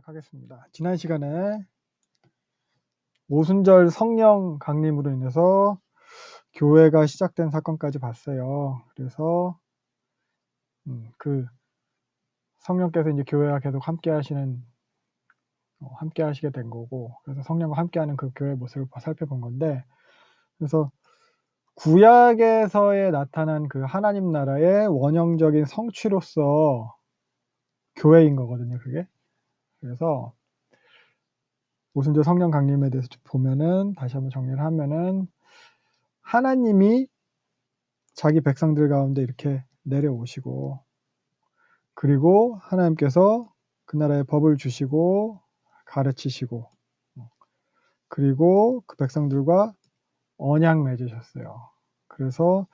시작하겠습니다. 지난 시간에 오순절 성령 강림으로 인해서 교회가 시작된 사건까지 봤어요. 그래서 그 성령께서 이제 교회와 계속 함께 하시게 된 거고, 그래서 성령과 함께하는 그 교회의 모습을 살펴본 건데, 그래서 구약에서의 나타난 그 하나님 나라의 원형적인 성취로서 교회인 거거든요, 그게. 그래서 오순절 성령 강림에 대해서 보면은, 다시 한번 정리를 하면은, 하나님이 자기 백성들 가운데 이렇게 내려오시고, 그리고 하나님께서 그 나라의 법을 주시고 가르치시고, 그리고 그 백성들과 언약 맺으셨어요. 그래서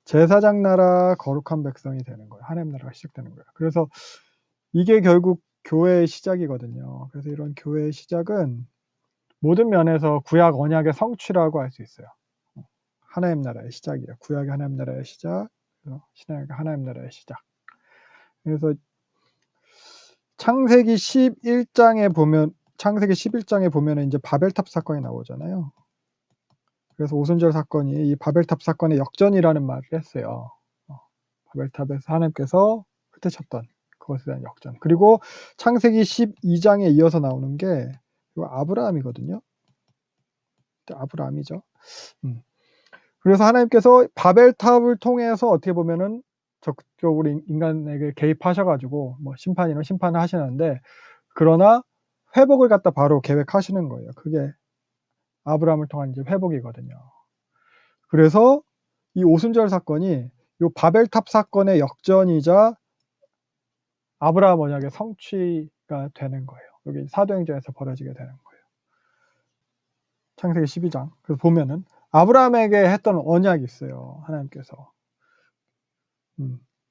제사장 나라 거룩한 백성이 되는 거예요. 하나님 나라가 시작되는 거예요. 그래서 이게 결국 교회의 시작이거든요. 그래서 이런 교회의 시작은 모든 면에서 구약 언약의 성취라고 할 수 있어요. 하나님 나라의 시작이에요. 구약의 하나님 나라의 시작, 신약의 하나님 나라의 시작. 그래서 창세기 11장에 보면은 이제 바벨탑 사건이 나오잖아요. 그래서 오순절 사건이 이 바벨탑 사건의 역전이라는 말을 했어요. 바벨탑에서 하나님께서 흩으셨던 그것에 대한 역전. 그리고 창세기 12장에 이어서 나오는 게 아브라함이거든요. 아브라함이죠. 그래서 하나님께서 바벨탑을 통해서 어떻게 보면은 적극적으로 인간에게 개입하셔가지고 뭐 심판이나 심판을 하시는데, 그러나 회복을 갖다 바로 계획하시는 거예요. 그게 아브라함을 통한 이제 회복이거든요. 그래서 이 오순절 사건이 이 바벨탑 사건의 역전이자 아브라함 언약의 성취가 되는 거예요. 여기 사도행전에서 벌어지게 되는 거예요. 창세기 12장. 그래서 보면은 아브라함에게 했던 언약이 있어요. 하나님께서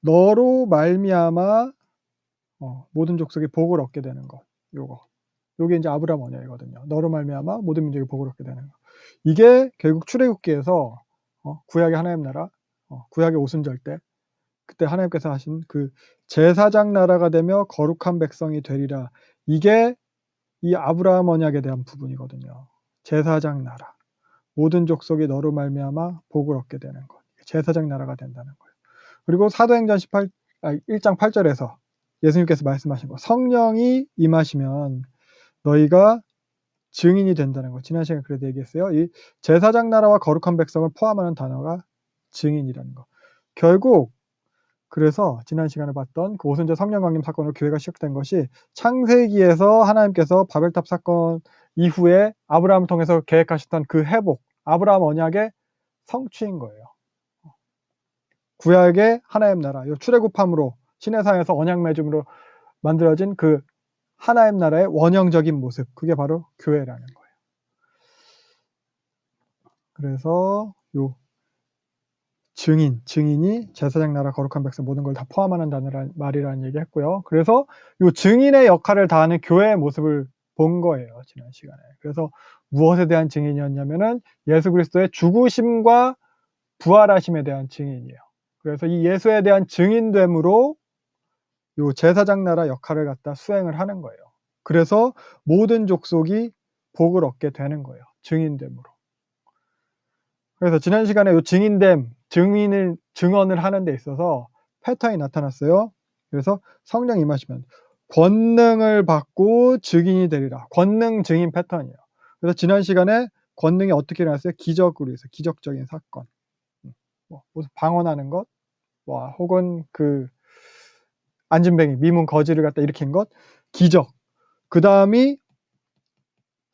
너로 말미암아 모든 족속이 복을 얻게 되는 것. 요게 이제 아브라함 언약이거든요. 너로 말미암아 모든 민족이 복을 얻게 되는 것. 이게 결국 출애굽기에서 구약의 하나님 나라, 구약의 오순절 때 그때 하나님께서 하신 그 제사장 나라가 되며 거룩한 백성이 되리라. 이게 이 아브라함 언약에 대한 부분이거든요. 제사장 나라, 모든 족속이 너로 말미암아 복을 얻게 되는 것. 제사장 나라가 된다는 거예요. 그리고 사도행전 1장 8절에서 예수님께서 말씀하신 거, 성령이 임하시면 너희가 증인이 된다는 거. 지난 시간에 그래도 얘기했어요. 이 제사장 나라와 거룩한 백성을 포함하는 단어가 증인이라는 거. 결국 그래서 지난 시간에 봤던 그 오순절 성령 강림 사건으로 교회가 시작된 것이 창세기에서 하나님께서 바벨탑 사건 이후에 아브라함을 통해서 계획하셨던 그 회복, 아브라함 언약의 성취인 거예요. 구약의 하나님 나라, 출애굽함으로 시내산에서 언약 맺음으로 만들어진 그 하나님 나라의 원형적인 모습, 그게 바로 교회라는 거예요. 그래서 요 증인이 제사장 나라 거룩한 백성 모든 걸 다 포함하는 말이라는 얘기 했고요. 그래서 요 증인의 역할을 다하는 교회의 모습을 본 거예요, 지난 시간에. 그래서 무엇에 대한 증인이었냐면은 예수 그리스도의 죽으심과 부활하심에 대한 증인이에요. 그래서 이 예수에 대한 증인됨으로 요 제사장 나라 역할을 갖다 수행을 하는 거예요. 그래서 모든 족속이 복을 얻게 되는 거예요, 증인됨으로. 그래서 지난 시간에 요 증언을 하는 데 있어서 패턴이 나타났어요. 그래서 성령 임하시면 권능을 받고 증인이 되리라. 권능 증인 패턴이에요. 그래서 지난 시간에 권능이 어떻게 일어났어요? 기적으로 해서 기적적인 사건. 무슨 방언하는 것, 혹은 그 안진뱅이, 미문 거지를 갖다 일으킨 것, 기적. 그 다음이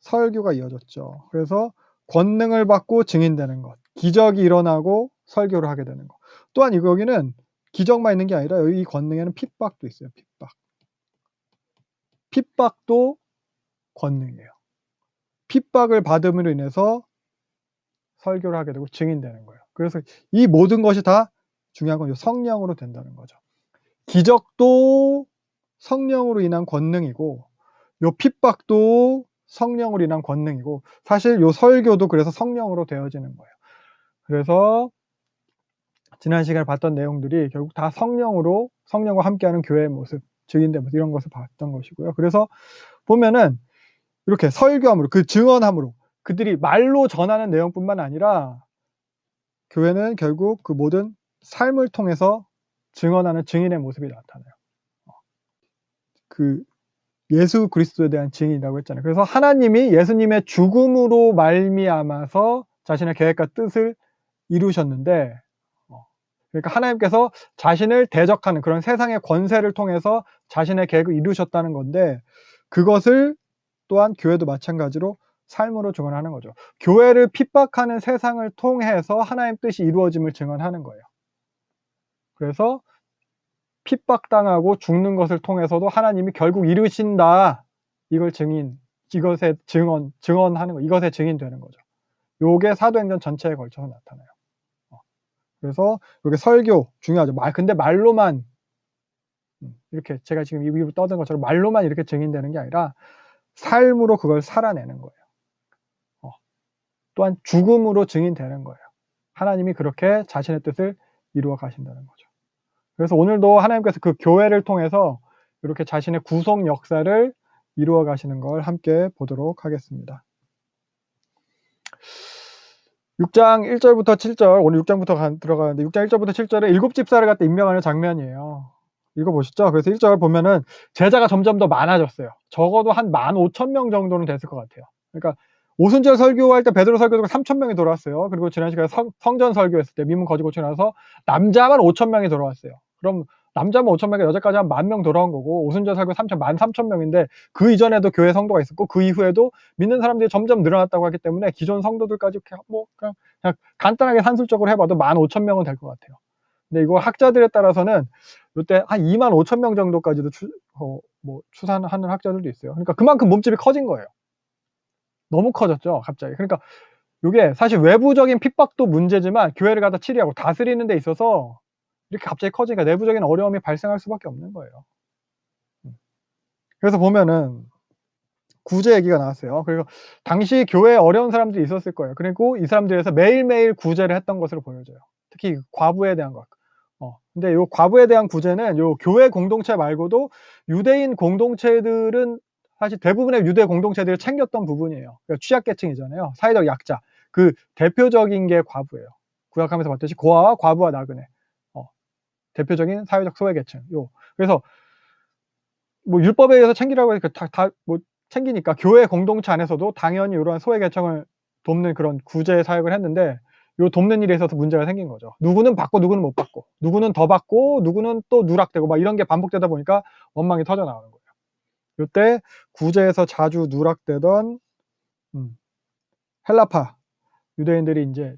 설교가 이어졌죠. 그래서 권능을 받고 증인되는 것, 기적이 일어나고 설교를 하게 되는 것. 또한 여기는 기적만 있는 게 아니라 이 권능에는 핍박도 있어요. 핍박도 권능이에요. 핍박을 받음으로 인해서 설교를 하게 되고 증인되는 거예요. 그래서 이 모든 것이 다 중요한 건 성령으로 된다는 거죠. 기적도 성령으로 인한 권능이고, 요 핍박도 성령으로 인한 권능이고, 사실 요 설교도 그래서 성령으로 되어지는 거예요. 그래서 지난 시간에 봤던 내용들이 결국 다 성령과 함께하는 교회의 모습, 증인됨으로 이런 것을 봤던 것이고요. 그래서 보면은 이렇게 설교함으로 그 증언함으로 그들이 말로 전하는 내용뿐만 아니라 교회는 결국 그 모든 삶을 통해서 증언하는 증인의 모습이 나타나요. 그 예수 그리스도에 대한 증인이라고 했잖아요. 그래서 하나님이 예수님의 죽음으로 말미암아서 자신의 계획과 뜻을 이루셨는데 그러니까 하나님께서 자신을 대적하는 그런 세상의 권세를 통해서 자신의 계획을 이루셨다는 건데 그것을 또한 교회도 마찬가지로 삶으로 증언하는 거죠. 교회를 핍박하는 세상을 통해서 하나님 뜻이 이루어짐을 증언하는 거예요. 그래서 핍박당하고 죽는 것을 통해서도 하나님이 결국 이루신다. 이걸 이것의 증언하는 거, 이것의 증인되는 거죠. 요게 사도행전 전체에 걸쳐서 나타나요. 그래서 요게 설교 중요하죠. 근데 말로만 이렇게 제가 지금 입으로 떠든 것처럼 말로만 이렇게 증인되는 게 아니라 삶으로 그걸 살아내는 거예요. 또한 죽음으로 증인되는 거예요. 하나님이 그렇게 자신의 뜻을 이루어 가신다는 거죠. 그래서 오늘도 하나님께서 그 교회를 통해서 이렇게 자신의 구속 역사를 이루어 가시는 걸 함께 보도록 하겠습니다. 6장 1절부터 7절, 오늘 6장부터 들어가는데 6장 1절부터 7절에 7집사를 갖다 임명하는 장면이에요. 읽어보시죠. 그래서 1절 보면은 제자가 점점 더 많아졌어요. 적어도 한 15,000명 정도는 됐을 것 같아요. 그러니까 오순절 설교할 때 베드로 설교도 3,000명이 돌아왔어요. 그리고 지난 시간에 성전 설교했을 때 미문 거지 고치고 나서 남자만 5,000명이 돌아왔어요. 그럼 남자만 5,000명이 여자까지 한 10,000명 돌아온 거고 오순절 설교 13,000명인데 그 이전에도 교회 성도가 있었고 그 이후에도 믿는 사람들이 점점 늘어났다고 하기 때문에 기존 성도들까지 그냥 간단하게 산술적으로 해봐도 15,000명은 될 것 같아요. 근데 이거 학자들에 따라서는 이때 한 25,000명 정도까지도 추산하는 학자들도 있어요. 그러니까 그만큼 몸집이 커진 거예요. 너무 커졌죠, 갑자기. 그러니까 이게 사실 외부적인 핍박도 문제지만 교회를 갖다 치리하고 다스리는 데 있어서 이렇게 갑자기 커지니까 내부적인 어려움이 발생할 수밖에 없는 거예요. 그래서 보면은 구제 얘기가 나왔어요. 그리고 당시 교회에 어려운 사람들이 있었을 거예요. 그리고 이 사람들에서 매일매일 구제를 했던 것으로 보여져요. 특히 과부에 대한 것. 근데 요 과부에 대한 구제는 요 교회 공동체 말고도 유대인 공동체들은 사실 대부분의 유대 공동체들을 챙겼던 부분이에요. 그러니까 취약계층이잖아요. 사회적 약자. 그 대표적인 게 과부예요. 구약하면서 봤듯이 고아와 과부와 나그네. 대표적인 사회적 소외계층. 그래서 뭐 율법에 의해서 챙기라고 하니까 뭐 챙기니까 교회 공동체 안에서도 당연히 이러한 소외계층을 돕는 그런 구제 사역을 했는데 요 돕는 일에 있어서 문제가 생긴 거죠. 누구는 받고 누구는 못 받고 누구는 더 받고 누구는 또 누락되고 막 이런 게 반복되다 보니까 원망이 터져 나오는 거예요. 요때 구제에서 자주 누락되던 헬라파 유대인들이 이제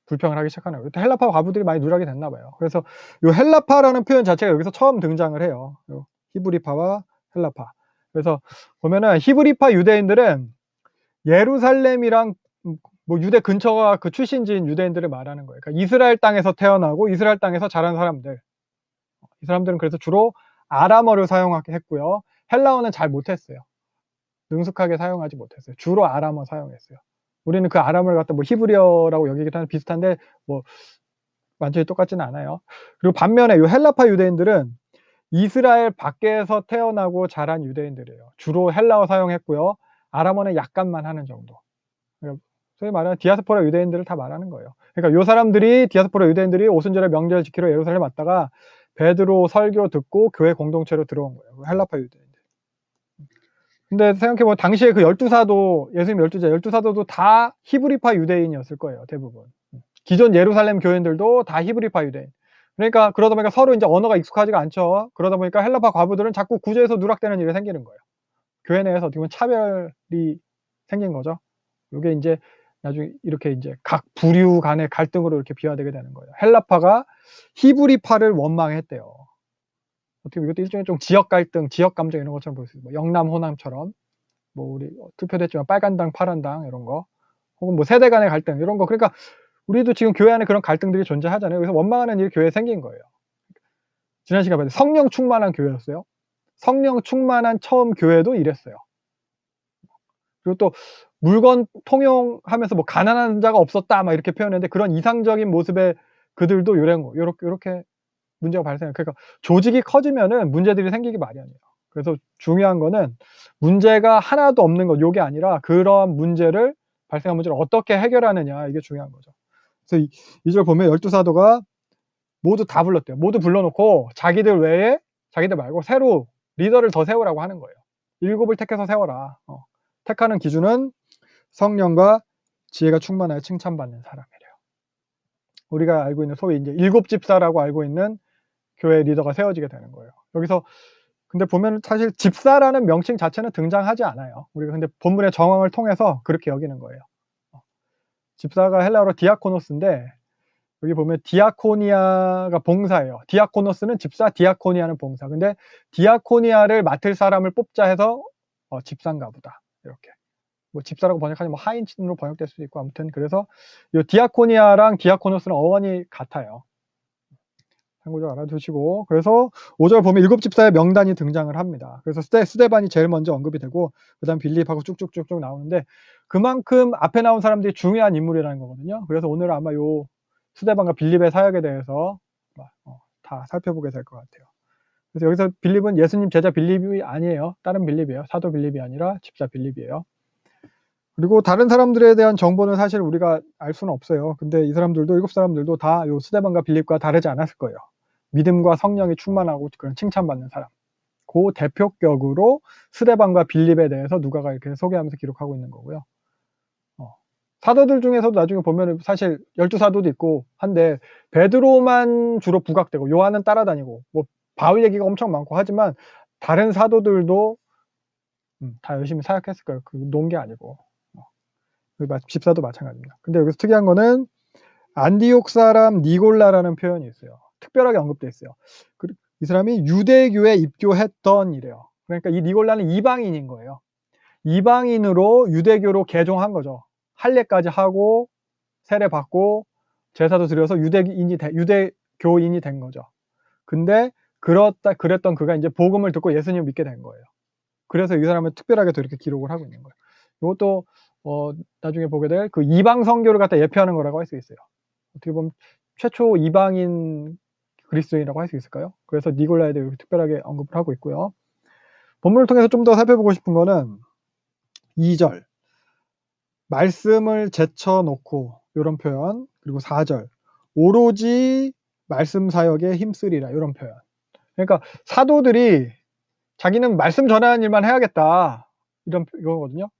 불평을 하기 시작하는 거예요. 요때 헬라파 과부들이 많이 누락이 됐나 봐요. 그래서 요 헬라파라는 표현 자체가 여기서 처음 등장을 해요. 요 히브리파와 헬라파. 그래서 보면은 히브리파 유대인들은 예루살렘이랑 뭐 유대 근처가 그 출신지인 유대인들을 말하는 거예요. 그러니까 이스라엘 땅에서 태어나고 이스라엘 땅에서 자란 사람들. 이 사람들은 그래서 주로 아람어를 사용했고요. 헬라어는 잘 못했어요. 능숙하게 사용하지 못했어요. 주로 아람어 사용했어요. 우리는 그 아람어를 갖다 뭐 히브리어라고 여기기도 하는 비슷한데 뭐 완전히 똑같지는 않아요. 그리고 반면에 이 헬라파 유대인들은 이스라엘 밖에서 태어나고 자란 유대인들이에요. 주로 헬라어 사용했고요. 아람어는 약간만 하는 정도. 소위 말하는 디아스포라 유대인들을 다 말하는 거예요. 그러니까 요 사람들이 디아스포라 유대인들이 오순절에 명절 지키러 예루살렘 왔다가 베드로 설교 듣고 교회 공동체로 들어온 거예요. 헬라파 유대인들. 근데 생각해보면 당시에 그 12사도, 예수님 12사도도 다 히브리파 유대인이었을 거예요. 대부분. 기존 예루살렘 교인들도 다 히브리파 유대인. 그러니까 그러다 보니까 서로 이제 언어가 익숙하지가 않죠. 그러다 보니까 헬라파 과부들은 자꾸 구제에서 누락되는 일이 생기는 거예요. 교회 내에서 어떻게 보면 차별이 생긴 거죠. 요게 이제 나중에 이렇게 이제 각 부류 간의 갈등으로 이렇게 비화되게 되는 거예요. 헬라파가 히브리파를 원망했대요. 어떻게 보면 이것도 일종의 좀 지역 갈등, 지역 감정 이런 것처럼 볼 수 있어요. 영남, 호남처럼. 뭐 우리 투표도 했지만 빨간 당, 파란 당 이런 거. 혹은 뭐 세대 간의 갈등 이런 거. 그러니까 우리도 지금 교회 안에 그런 갈등들이 존재하잖아요. 그래서 원망하는 일이 교회에 생긴 거예요. 지난 시간에 봤는데 성령 충만한 교회였어요. 성령 충만한 처음 교회도 이랬어요. 그리고 또 물건 통용하면서 뭐 가난한 자가 없었다 막 이렇게 표현했는데 그런 이상적인 모습의 그들도 요런 거 요렇게 문제가 발생해요. 그러니까 조직이 커지면은 문제들이 생기기 마련이에요. 그래서 중요한 거는 문제가 하나도 없는 것, 요게 아니라 그러한 문제를 발생한 문제를 어떻게 해결하느냐, 이게 중요한 거죠. 그래서 이 절 보면 12사도가 모두 다 불렀대요. 모두 불러놓고 자기들 외에, 자기들 말고 새로 리더를 더 세우라고 하는 거예요. 7을 택해서 세워라. 택하는 기준은 성령과 지혜가 충만하여 칭찬받는 사람이래요. 우리가 알고 있는 소위 이제 7 집사라고 알고 있는 교회 리더가 세워지게 되는 거예요. 여기서 근데 보면 사실 집사라는 명칭 자체는 등장하지 않아요. 우리가 근데 본문의 정황을 통해서 그렇게 여기는 거예요. 집사가 헬라어로 디아코노스인데 여기 보면 디아코니아가 봉사예요. 디아코노스는 집사, 디아코니아는 봉사. 근데 디아코니아를 맡을 사람을 뽑자 해서 집사인가 보다. 이렇게. 뭐 집사라고 번역하면 뭐 하인으로 번역될 수도 있고, 아무튼 그래서 이 디아코니아랑 디아코노스는 어원이 같아요. 참고적으로 알아두시고, 그래서 5절 보면 7 집사의 명단이 등장을 합니다. 그래서 스데반이 제일 먼저 언급이 되고 그다음 빌립하고 쭉쭉쭉쭉 나오는데 그만큼 앞에 나온 사람들이 중요한 인물이라는 거거든요. 그래서 오늘 아마 요 스데반과 빌립의 사역에 대해서 다 살펴보게 될 것 같아요. 그래서 여기서 빌립은 예수님 제자 빌립이 아니에요. 다른 빌립이에요. 사도 빌립이 아니라 집사 빌립이에요. 그리고 다른 사람들에 대한 정보는 사실 우리가 알 수는 없어요. 근데 이 사람들도 7 사람들도 다 요 스데반과 빌립과 다르지 않았을 거예요. 믿음과 성령이 충만하고 그런 칭찬받는 사람. 그 대표격으로 스데반과 빌립에 대해서 누가가 이렇게 소개하면서 기록하고 있는 거고요. 사도들 중에서도 나중에 보면 사실 12사도도 있고 한데 베드로만 주로 부각되고 요한은 따라다니고 뭐 바울 얘기가 엄청 많고 하지만 다른 사도들도 다 열심히 사역했을 거예요. 놓은 게 아니고. 집사도 마찬가지입니다. 근데 여기서 특이한 거는 안디옥 사람 니골라라는 표현이 있어요. 특별하게 언급되어 있어요. 이 사람이 유대교에 입교했던 이래요. 그러니까 이 니골라는 이방인인 거예요. 이방인으로 유대교로 개종한 거죠. 할례까지 하고 세례 받고 제사도 드려서 유대교인이 된 거죠. 근데 그랬던 그가 이제 복음을 듣고 예수님을 믿게 된 거예요. 그래서 이 사람을 특별하게 또 이렇게 기록을 하고 있는 거예요. 이것도 나중에 보게 될 그 이방 선교를 갖다 예표하는 거라고 할 수 있어요. 어떻게 보면 최초 이방인 그리스도인이라고 할 수 있을까요? 그래서 니골라에 대해 특별하게 언급을 하고 있고요. 본문을 통해서 좀 더 살펴보고 싶은 거는 2절 말씀을 제쳐놓고 이런 표현, 그리고 4절 오로지 말씀 사역에 힘쓰리라 이런 표현. 그러니까 사도들이 자기는 말씀 전하는 일만 해야겠다 이거거든요.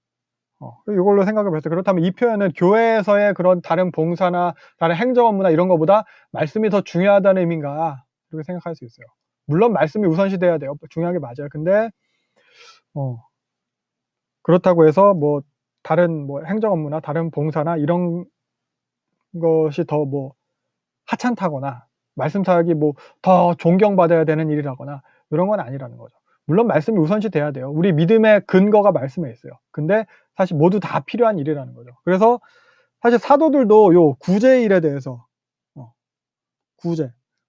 이걸로 생각을 해봤어요. 그렇다면 이 표현은 교회에서의 그런 다른 봉사나 다른 행정 업무나 이런 것보다 말씀이 더 중요하다는 의미인가 이렇게 생각할 수 있어요. 물론 말씀이 우선시돼야 돼요. 중요한 게 맞아요. 근데 그렇다고 해서 뭐 다른 뭐 행정 업무나 다른 봉사나 이런 것이 더 뭐 하찮다거나 말씀 사역이 뭐 더 존경받아야 되는 일이라거나 이런 건 아니라는 거죠. 물론 말씀이 우선시 돼야 돼요. 우리 믿음의 근거가 말씀에 있어요. 근데 사실 모두 다 필요한 일이라는 거죠. 그래서 사실 사도들도 요 구제의 일에 대해서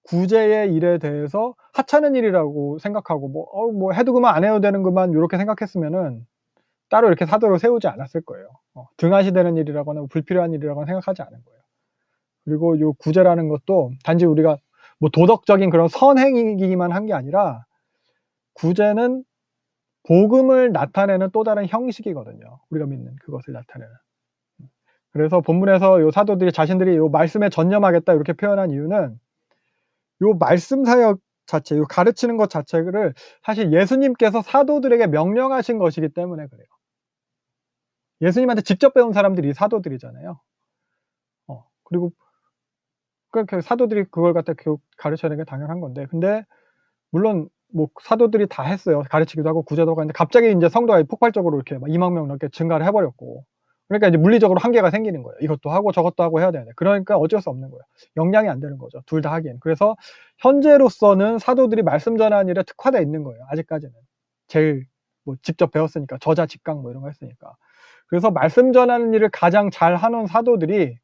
구제의 일에 대해서 하찮은 일이라고 생각하고 뭐 해도 그만 안 해도 되는 그만 이렇게 생각했으면은 따로 이렇게 사도를 세우지 않았을 거예요. 등한시되는 일이라거나 불필요한 일이라고는 생각하지 않은 거예요. 그리고 요 구제라는 것도 단지 우리가 뭐 도덕적인 그런 선행이기만 한 게 아니라 구제는 복음을 나타내는 또 다른 형식이거든요. 우리가 믿는 그것을 나타내는. 그래서 본문에서 요 사도들이 자신들이 요 말씀에 전념하겠다 이렇게 표현한 이유는 요 말씀 사역 자체, 요 가르치는 것 자체를 사실 예수님께서 사도들에게 명령하신 것이기 때문에 그래요. 예수님한테 직접 배운 사람들이 사도들이잖아요. 그리고 그러니까 사도들이 그걸 갖다 가르쳐야 되는 게 당연한 건데, 근데 물론 뭐 사도들이 다 했어요. 가르치기도 하고 구제도 하고 했는데 갑자기 이제 성도가 폭발적으로 이렇게 막 2만 명 넘게 증가를 해버렸고, 그러니까 이제 물리적으로 한계가 생기는 거예요. 이것도 하고 저것도 하고 해야 되는데, 그러니까 어쩔 수 없는 거예요. 역량이 안 되는 거죠. 둘 다 하기엔. 그래서 현재로서는 사도들이 말씀 전하는 일에 특화되어 있는 거예요. 아직까지는. 제일 뭐 직접 배웠으니까, 저자 직강 뭐 이런 거 했으니까. 그래서 말씀 전하는 일을 가장 잘 하는 사도들이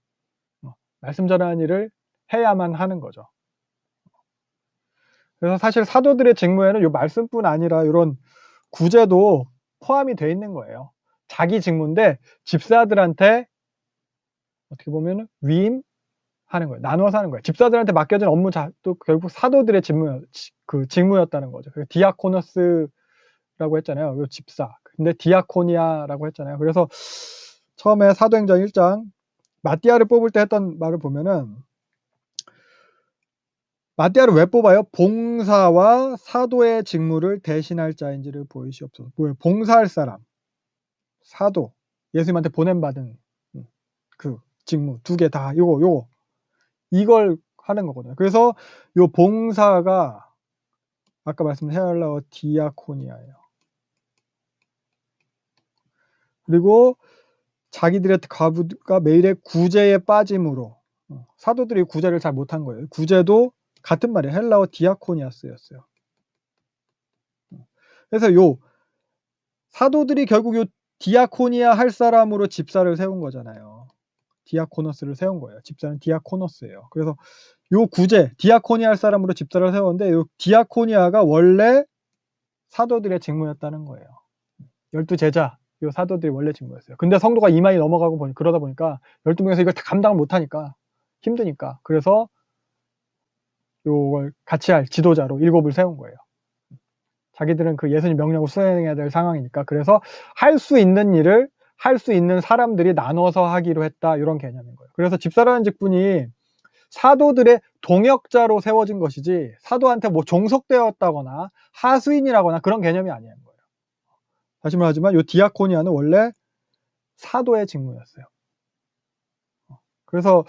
말씀 전하는 일을 해야만 하는 거죠. 그래서 사실 사도들의 직무에는 요 말씀뿐 아니라 이런 구제도 포함이 되어 있는 거예요. 자기 직무인데 집사들한테 어떻게 보면 위임, 하는 거예요. 나눠서 하는 거예요. 집사들한테 맡겨진 업무도 결국 사도들의 직무였다는 거죠. 디아코너스라고 했잖아요. 요 집사. 근데 디아코니아라고 했잖아요. 그래서 처음에 사도행전 1장 마띠아를 뽑을 때 했던 말을 보면은, 마띠아를 왜 뽑아요? 봉사와 사도의 직무를 대신할 자인지를 보이시옵소서. 뭐예요? 봉사할 사람, 사도, 예수님한테 보냄받은 그 직무 두 개 다 요거 이걸 하는 거거든요. 그래서 요 봉사가 아까 말씀드린 헬라어 디아코니아예요. 그리고 자기들의 과부가 매일의 구제에 빠짐으로, 사도들이 구제를 잘 못한 거예요. 구제도 같은 말이에요. 헬라어 디아코니아스였어요. 그래서 요 사도들이 결국 요 디아코니아 할 사람으로 집사를 세운 거잖아요. 디아코너스를 세운 거예요. 집사는 디아코너스예요. 그래서 요 구제, 디아코니아 할 사람으로 집사를 세웠는데, 요 디아코니아가 원래 사도들의 직무였다는 거예요. 12제자, 요 사도들이 원래 직무였어요. 근데 성도가 2만이 넘어가고 그러다 보니까 12명에서 이걸 다 감당을 못하니까, 힘드니까, 그래서 요걸 같이 할 지도자로 7을 세운 거예요. 자기들은 그 예수님 명령을 수행해야 될 상황이니까. 그래서 할 수 있는 일을 할 수 있는 사람들이 나눠서 하기로 했다, 이런 개념인 거예요. 그래서 집사라는 직분이 사도들의 동역자로 세워진 것이지, 사도한테 뭐 종속되었다거나 하수인이라거나 그런 개념이 아니에요. 다시 말하지만 요 디아코니아는 원래 사도의 직무였어요. 그래서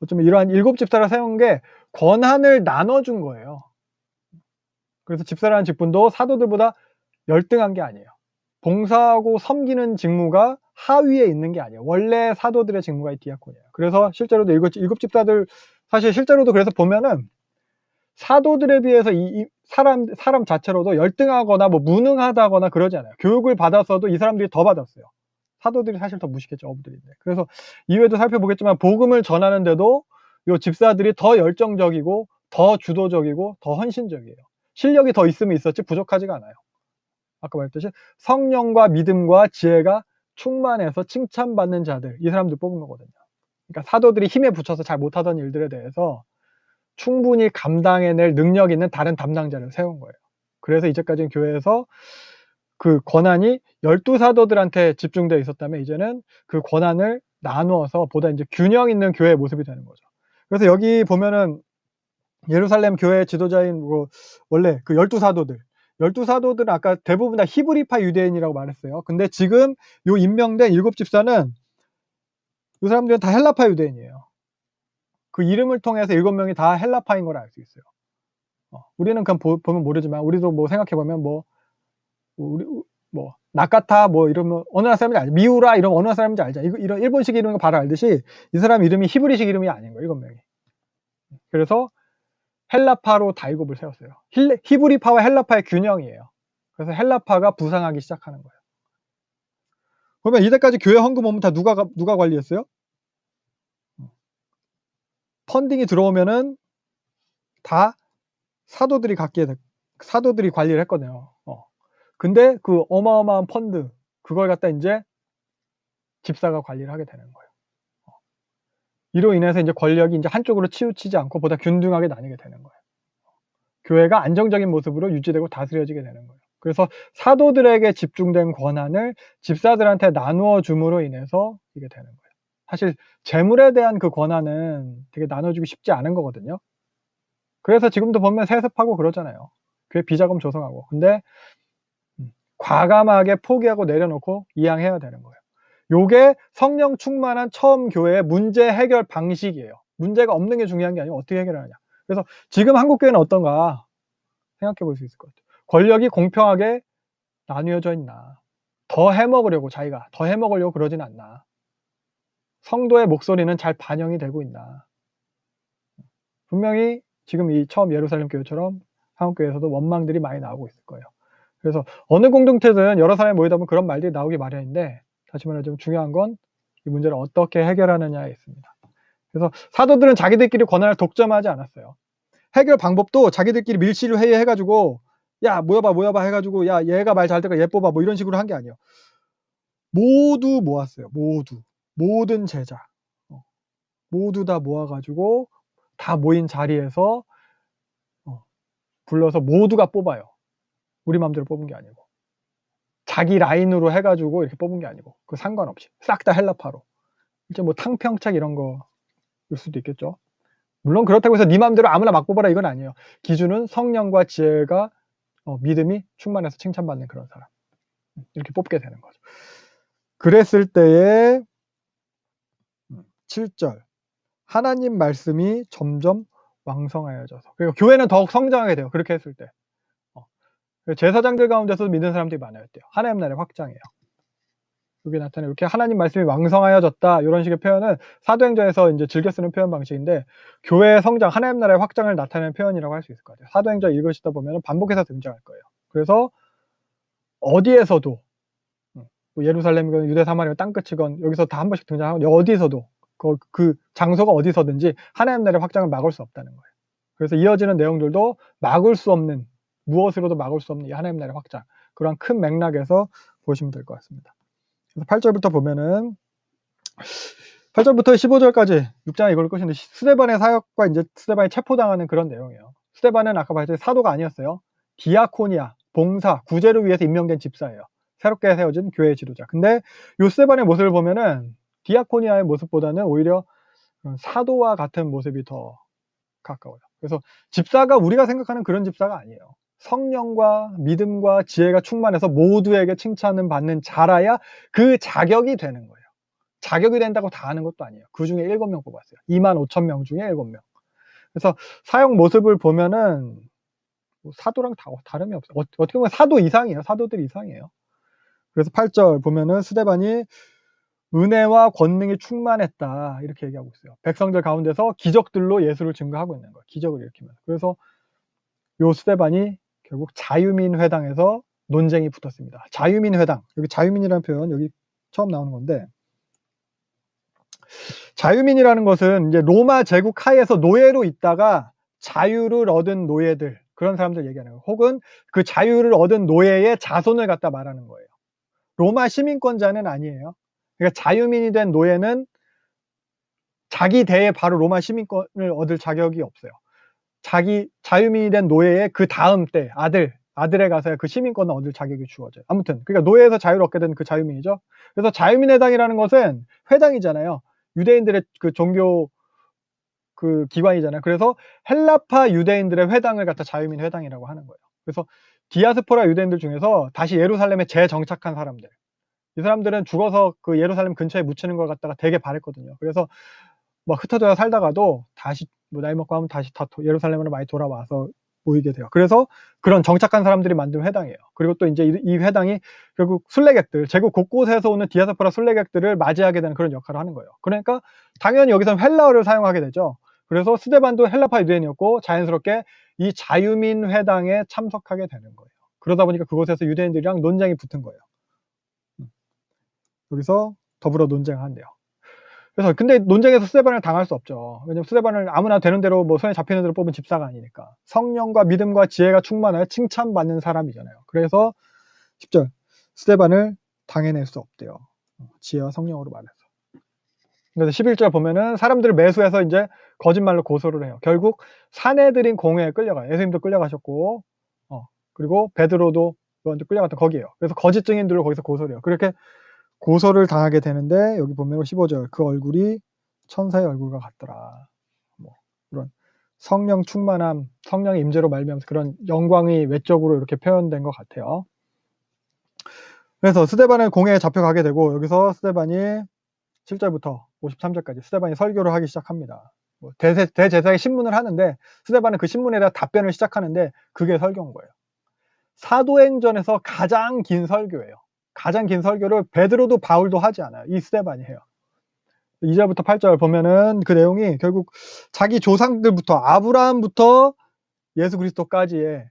어쩌면 이러한 7집사를 세운 게 권한을 나눠준 거예요. 그래서 집사라는 직분도 사도들보다 열등한 게 아니에요. 봉사하고 섬기는 직무가 하위에 있는 게 아니에요. 원래 사도들의 직무가 이 디아코니아예요. 그래서 실제로도 7집사들, 사실 실제로도 그래서 보면은 사도들에 비해서 이 사람 자체로도 열등하거나 뭐 무능하다거나 그러지 않아요. 교육을 받았어도 이 사람들이 더 받았어요. 사도들이 사실 더 무식했죠, 어부들인데. 그래서 이후에도 살펴보겠지만 복음을 전하는데도 요 집사들이 더 열정적이고 더 주도적이고 더 헌신적이에요. 실력이 더 있으면 있었지 부족하지가 않아요. 아까 말했듯이 성령과 믿음과 지혜가 충만해서 칭찬받는 자들, 이 사람들 뽑은 거거든요. 그러니까 사도들이 힘에 부쳐서 잘 못하던 일들에 대해서 충분히 감당해낼 능력 있는 다른 담당자를 세운 거예요. 그래서 이제까지는 교회에서 그 권한이 12사도들한테 집중되어 있었다면, 이제는 그 권한을 나누어서 보다 이제 균형 있는 교회의 모습이 되는 거죠. 그래서 여기 보면은 예루살렘 교회 지도자인 원래 그 12사도들은 아까 대부분 다 히브리파 유대인이라고 말했어요. 근데 지금 요 임명된 7집사는 이 사람들은 다 헬라파 유대인이에요. 그 이름을 통해서 7명이 다 헬라파인 걸 알 수 있어요. 우리는 그냥 보면 모르지만, 우리도 뭐 생각해보면 나카타 이러면 어느 나라 사람인지 알죠. 미우라 이러면 어느 나라 사람인지 알죠. 이런 일본식 이름을 바로 알듯이 이 사람 이름이 히브리식 이름이 아닌 거예요, 7명이. 그래서 헬라파로 다 7을 세웠어요. 히브리파와 헬라파의 균형이에요. 그래서 헬라파가 부상하기 시작하는 거예요. 그러면 이때까지 교회 헌금 오면 다 누가 관리했어요? 펀딩이 들어오면은 다 사도들이 관리를 했거든요. 근데 그 어마어마한 펀드, 그걸 갖다 이제 집사가 관리를 하게 되는 거예요. 이로 인해서 이제 권력이 이제 한쪽으로 치우치지 않고 보다 균등하게 나뉘게 되는 거예요. 교회가 안정적인 모습으로 유지되고 다스려지게 되는 거예요. 그래서 사도들에게 집중된 권한을 집사들한테 나누어 줌으로 인해서 이게 되는 거예요. 사실 재물에 대한 그 권한은 되게 나눠주기 쉽지 않은 거거든요. 그래서 지금도 보면 세습하고 그러잖아요. 교회 비자금 조성하고. 근데 과감하게 포기하고 내려놓고 이양해야 되는 거예요. 요게 성령 충만한 처음 교회의 문제 해결 방식이에요. 문제가 없는 게 중요한 게 아니고 어떻게 해결하느냐. 그래서 지금 한국 교회는 어떤가 생각해 볼 수 있을 것 같아요. 권력이 공평하게 나뉘어져 있나? 더 해먹으려고, 자기가 더 해먹으려고 그러진 않나? 성도의 목소리는 잘 반영이 되고 있나? 분명히 지금 이 처음 예루살렘 교회처럼 한국 교회에서도 원망들이 많이 나오고 있을 거예요. 그래서 어느 공동체든 여러 사람이 모이다 보면 그런 말들이 나오기 마련인데, 다시 말하자면 중요한 건 이 문제를 어떻게 해결하느냐에 있습니다. 그래서 사도들은 자기들끼리 권한을 독점하지 않았어요. 해결 방법도 자기들끼리 밀실 회의해가지고 야 모여봐 해가지고 야 얘가 말 잘 듣고 얘 뽑아 뭐 이런 식으로 한 게 아니에요. 모두 모았어요. 모든 제자, 모두 다 모아가지고 다 모인 자리에서 불러서 모두가 뽑아요. 우리 맘대로 뽑은 게 아니고 자기 라인으로 해가지고 이렇게 뽑은 게 아니고 그 상관없이 싹 다 헬라파로 이제 뭐 탕평책 이런 거일 수도 있겠죠. 물론 그렇다고 해서 네 맘대로 아무나 막 뽑아라 이건 아니에요. 기준은 성령과 지혜가 믿음이 충만해서 칭찬받는 그런 사람 이렇게 뽑게 되는 거죠. 그랬을 때에 7절 하나님 말씀이 점점 왕성하여져서 그리고 교회는 더욱 성장하게 돼요. 그렇게 했을 때 제사장들 가운데서도 믿는 사람들이 많아요. 하나님 나라의 확장이에요. 여기 나타나요. 이렇게 하나님 말씀이 왕성하여졌다 이런 식의 표현은 사도행전에서 이제 즐겨 쓰는 표현 방식인데 교회의 성장, 하나님 나라의 확장을 나타내는 표현이라고 할 수 있을 것 같아요. 사도행전 읽으시다 보면 반복해서 등장할 거예요. 그래서 어디에서도 뭐 예루살렘이건 유대 사마리아 땅끝이건 여기서 다 한 번씩 등장하고 어디서도 그 장소가 어디서든지 하나님 나라의 확장을 막을 수 없다는 거예요. 그래서 이어지는 내용들도 막을 수 없는 무엇으로도 막을 수 없는 이 하나님 나라의 확장 그런 큰 맥락에서 보시면 될 것 같습니다. 그래서 8절부터 보면은 8절부터 15절까지 6장이 이걸 끝인데 스데반의 사역과 이제 스데반이 체포당하는 그런 내용이에요. 스데반은 아까 말했듯이 사도가 아니었어요. 디아코니아, 봉사, 구제를 위해서 임명된 집사예요. 새롭게 세워진 교회의 지도자. 근데 요 스데반의 모습을 보면은 디아코니아의 모습보다는 오히려 사도와 같은 모습이 더 가까워요. 그래서 집사가 우리가 생각하는 그런 집사가 아니에요. 성령과 믿음과 지혜가 충만해서 모두에게 칭찬을 받는 자라야 그 자격이 되는 거예요. 자격이 된다고 다 하는 것도 아니에요. 그 중에 7명 뽑았어요. 25,000명 중에 7명. 그래서 사역 모습을 보면은 뭐 사도랑 다름이 없어요. 어떻게 보면 사도 이상이에요. 사도들 이상이에요. 그래서 8절 보면은 스데반이 은혜와 권능이 충만했다 이렇게 얘기하고 있어요. 백성들 가운데서 기적들로 예수를 증거하고 있는 거예요. 기적을 일으키면서. 그래서 요 스데반이 결국 자유민 회당에서 논쟁이 붙었습니다. 자유민 회당 여기 자유민이라는 표현 여기 처음 나오는 건데 자유민이라는 것은 이제 로마 제국 하에서 노예로 있다가 자유를 얻은 노예들 그런 사람들 얘기하는 거예요. 혹은 그 자유를 얻은 노예의 자손을 갖다 말하는 거예요. 로마 시민권자는 아니에요. 그러니까 자유민이 된 노예는 자기 대에 바로 로마 시민권을 얻을 자격이 없어요. 자유민이 된 노예의 그 다음 때 아들에 가서야 그 시민권을 얻을 자격이 주어져요. 아무튼 그러니까 노예에서 자유를 얻게 된 그 자유민이죠. 그래서 자유민회당이라는 것은 회당이잖아요. 유대인들의 그 종교 그 기관이잖아요. 그래서 헬라파 유대인들의 회당을 갖다 자유민 회당이라고 하는 거예요. 그래서 디아스포라 유대인들 중에서 다시 예루살렘에 재정착한 사람들. 이 사람들은 죽어서 그 예루살렘 근처에 묻히는 걸 갖다가 되게 바랬거든요. 그래서 막 흩어져 살다가도 다시 뭐 나이 먹고 하면 다시 다 예루살렘으로 많이 돌아와서 모이게 돼요. 그래서 그런 정착한 사람들이 만든 회당이에요. 그리고 또 이제 이 회당이 결국 순례객들, 제국 곳곳에서 오는 디아스포라 순례객들을 맞이하게 되는 그런 역할을 하는 거예요. 그러니까 당연히 여기서 헬라어를 사용하게 되죠. 그래서 스데반도 헬라파 유대인이었고 자연스럽게 이 자유민 회당에 참석하게 되는 거예요. 그러다 보니까 그곳에서 유대인들이랑 논쟁이 붙은 거예요. 여기서 더불어 논쟁한대요. 그래서 근데 논쟁에서 스데반을 당할 수 없죠. 왜냐면 스데반을 아무나 되는 대로 뭐 손에 잡히는 대로 뽑은 집사가 아니니까. 성령과 믿음과 지혜가 충만하여 칭찬받는 사람이잖아요. 그래서 10절 스데반을 당해낼 수 없대요. 지혜와 성령으로 말해서. 그래서 11절 보면은 사람들을 매수해서 이제 거짓말로 고소를 해요. 결국 사내들인 공회에 끌려가요. 예수님도 끌려가셨고, 그리고 베드로도 끌려갔던 거기에요. 그래서 거짓 증인들로 거기서 고소를 해요. 그렇게 고소를 당하게 되는데 여기 보면 15절 그 얼굴이 천사의 얼굴과 같더라. 뭐 그런 성령 충만함, 성령의 임재로 말미암아서 그런 영광이 외적으로 이렇게 표현된 것 같아요. 그래서 스데반은 공회에 잡혀가게 되고 여기서 스데반이 7절부터 53절까지 스데반이 설교를 하기 시작합니다. 뭐 대제사장이 신문을 하는데 스데반은 그 신문에 대한 답변을 시작하는데 그게 설교인 거예요. 사도행전에서 가장 긴 설교예요. 가장 긴 설교를 베드로도 바울도 하지 않아요. 이 스데반이 해요. 2절부터 8절 보면은 그 내용이 결국 자기 조상들부터 아브라함부터 예수 그리스도까지의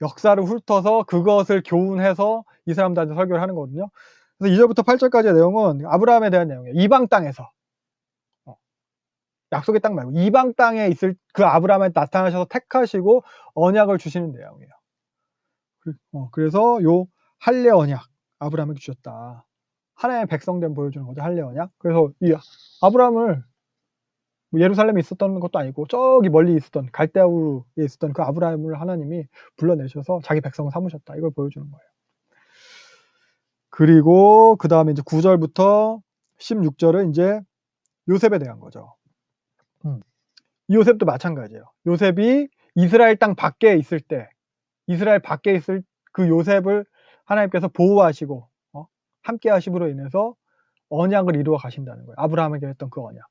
역사를 훑어서 그것을 교훈해서 이 사람들한테 설교를 하는 거거든요. 그래서 2절부터 8절까지의 내용은 아브라함에 대한 내용이에요. 이방 땅에서 약속의 땅 말고 이방 땅에 있을 그 아브라함에 나타나셔서 택하시고 언약을 주시는 내용이에요. 그래서 요 할례 언약 아브라함에게 주셨다. 하나님의 백성됨 보여주는 거죠. 할례 언약. 그래서 이 아브라함을 뭐 예루살렘에 있었던 것도 아니고 저기 멀리 있었던 갈대아우에 있었던 그 아브라함을 하나님이 불러내셔서 자기 백성을 삼으셨다. 이걸 보여주는 거예요. 그리고 그 다음에 이제 9절부터 16절은 이제 요셉에 대한 거죠. 이 요셉도 마찬가지예요. 요셉이 이스라엘 땅 밖에 있을 때, 이스라엘 밖에 있을 그 요셉을 하나님께서 보호하시고 함께 하심으로 인해서 언약을 이루어 가신다는 거예요. 아브라함에게 했던 그 언약.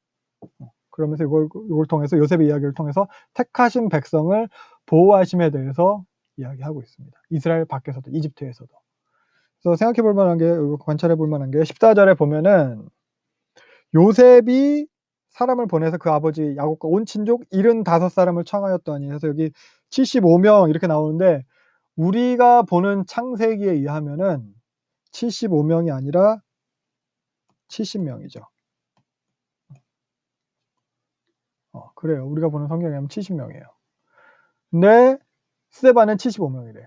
그러면서 이걸 통해서 요셉의 이야기를 통해서 택하신 백성을 보호하심에 대해서 이야기하고 있습니다. 이스라엘 밖에서도, 이집트에서도. 그래서 생각해 볼 만한 게, 관찰해 볼 만한 게 14절에 보면은 요셉이 사람을 보내서 그 아버지 야곱과 온 친족 75사람을 청하였더니 해서 여기 75명 이렇게 나오는데 우리가 보는 창세기에 의하면은 75명이 아니라 70명이죠. 그래요. 우리가 보는 성경에 하면 70명이에요. 근데 스데반은 75명이래.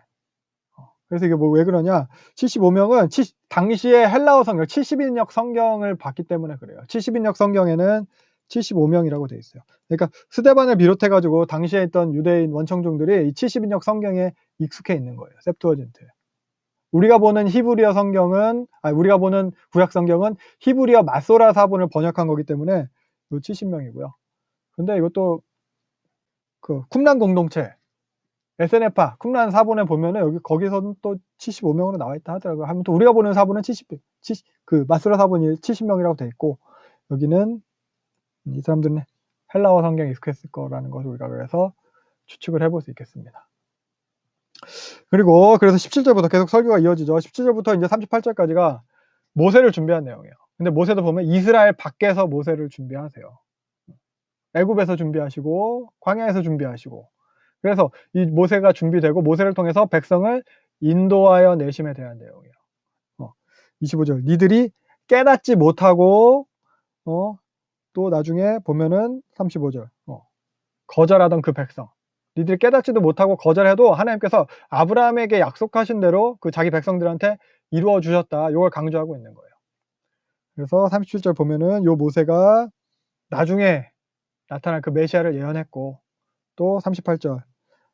그래서 이게 뭐 왜 그러냐? 75명은 당시에 헬라어 성경, 70인역 성경을 봤기 때문에 그래요. 70인역 성경에는 75명이라고 돼 있어요. 그러니까 스데반을 비롯해 가지고 당시에 있던 유대인 원청중들이 이 70인역 성경에 익숙해 있는 거예요. 셉투어진트에. 우리가 보는 히브리어 성경은, 우리가 보는 구약 성경은 히브리어 마소라 사본을 번역한 거기 때문에 70명이고요. 근데 이것도 그 쿰란 공동체 SNF파 쿰란 사본에 보면은 여기 거기서는 또 75명으로 나와 있다 하더라고요. 아무튼 우리가 보는 사본은 그 마스라 사본이 70명이라고 돼 있고 여기는 이 사람들은 헬라어 성경에 익숙했을 거라는 것을 우리가 그래서 추측을 해볼 수 있겠습니다. 그리고 그래서 17절부터 계속 설교가 이어지죠. 17절부터 이제 38절까지가 모세를 준비한 내용이에요. 근데 모세도 보면 이스라엘 밖에서 모세를 준비하세요. 애굽에서 준비하시고 광야에서 준비하시고 그래서 이 모세가 준비되고 모세를 통해서 백성을 인도하여 내심에 대한 내용이에요. 25절 니들이 깨닫지 못하고 또 나중에 보면은 35절 거절하던 그 백성 니들이 깨닫지도 못하고 거절해도 하나님께서 아브라함에게 약속하신 대로 그 자기 백성들한테 이루어 주셨다. 이걸 강조하고 있는 거예요. 그래서 37절 보면은 요 모세가 나중에 나타날 그 메시아를 예언했고 또 38절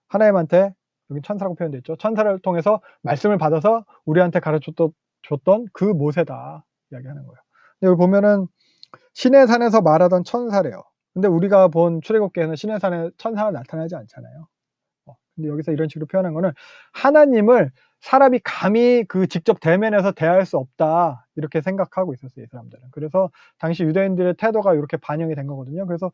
하나님한테 여기 천사라고 표현되어 있죠. 천사를 통해서 말씀을 받아서 우리한테 가르쳐줬던 그 모세다 이야기하는 거예요. 근데 여기 보면은 신의 산에서 말하던 천사래요. 근데 우리가 본 출애굽기에는 신의 산에 천사가 나타나지 않잖아요. 근데 여기서 이런 식으로 표현한 거는 하나님을 사람이 감히 그 직접 대면해서 대할 수 없다 이렇게 생각하고 있었어요. 이 사람들은. 그래서 당시 유대인들의 태도가 이렇게 반영이 된 거거든요. 그래서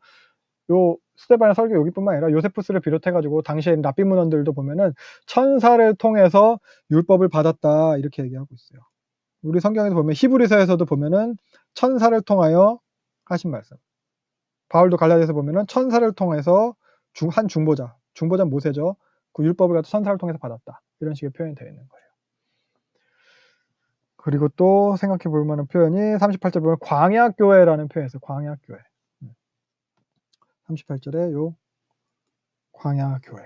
요 스데반의 설교 여기뿐만 아니라 요세푸스를 비롯해 가지고 당시에 랍비 문헌들도 보면은 천사를 통해서 율법을 받았다 이렇게 얘기하고 있어요. 우리 성경에서 보면 히브리서에서도 보면은 천사를 통하여 하신 말씀. 바울도 갈라디아서 보면은 천사를 통해서 한 중보자 모세죠. 그 율법을 갖다 천사를 통해서 받았다. 이런 식의 표현이 되어 있는 거예요. 그리고 또 생각해 볼 만한 표현이 38절 보면 광야교회라는 표현이 있어요. 광야교회. 38절에 요 광야교회.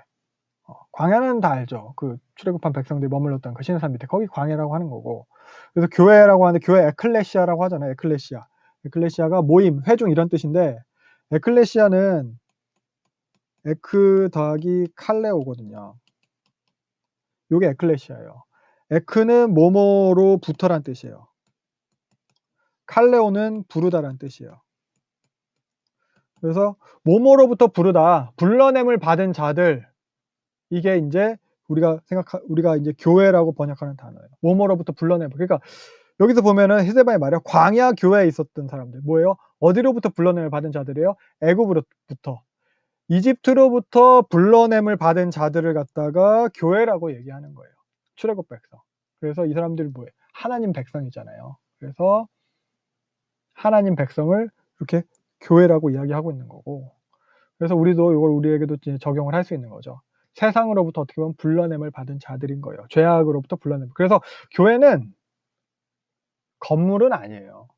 광야는 다 알죠. 그 출애굽한 백성들이 머물렀던 그 시내산 밑에 거기 광야라고 하는 거고. 그래서 교회라고 하는데 교회 에클레시아라고 하잖아요. 에클레시아. 에클레시아가 모임, 회중 이런 뜻인데 에클레시아는 에크 더하기 칼레오거든요. 요게 에클레시아예요. 에크는 뭐뭐로 붙어란 뜻이에요. 칼레오는 부르다란 뜻이에요. 그래서 뭐뭐로부터 부르다, 불러냄을 받은 자들 이게 이제 우리가 이제 교회라고 번역하는 단어예요. 뭐뭐로부터 불러냄. 그러니까 여기서 보면은 히세바의 말이야. 광야 교회에 있었던 사람들. 뭐예요? 어디로부터 불러냄을 받은 자들이에요? 애굽으로부터. 이집트로부터 불러냄을 받은 자들을 갖다가 교회라고 얘기하는 거예요. 출애굽 백성. 그래서 이 사람들이 뭐예요? 하나님 백성이잖아요. 그래서 하나님 백성을 이렇게 교회라고 이야기하고 있는 거고. 그래서 우리도 이걸 우리에게도 이제 적용을 할 수 있는 거죠. 세상으로부터 어떻게 보면 불러냄을 받은 자들인 거예요. 죄악으로부터 불러냄. 그래서 교회는 건물은 아니에요.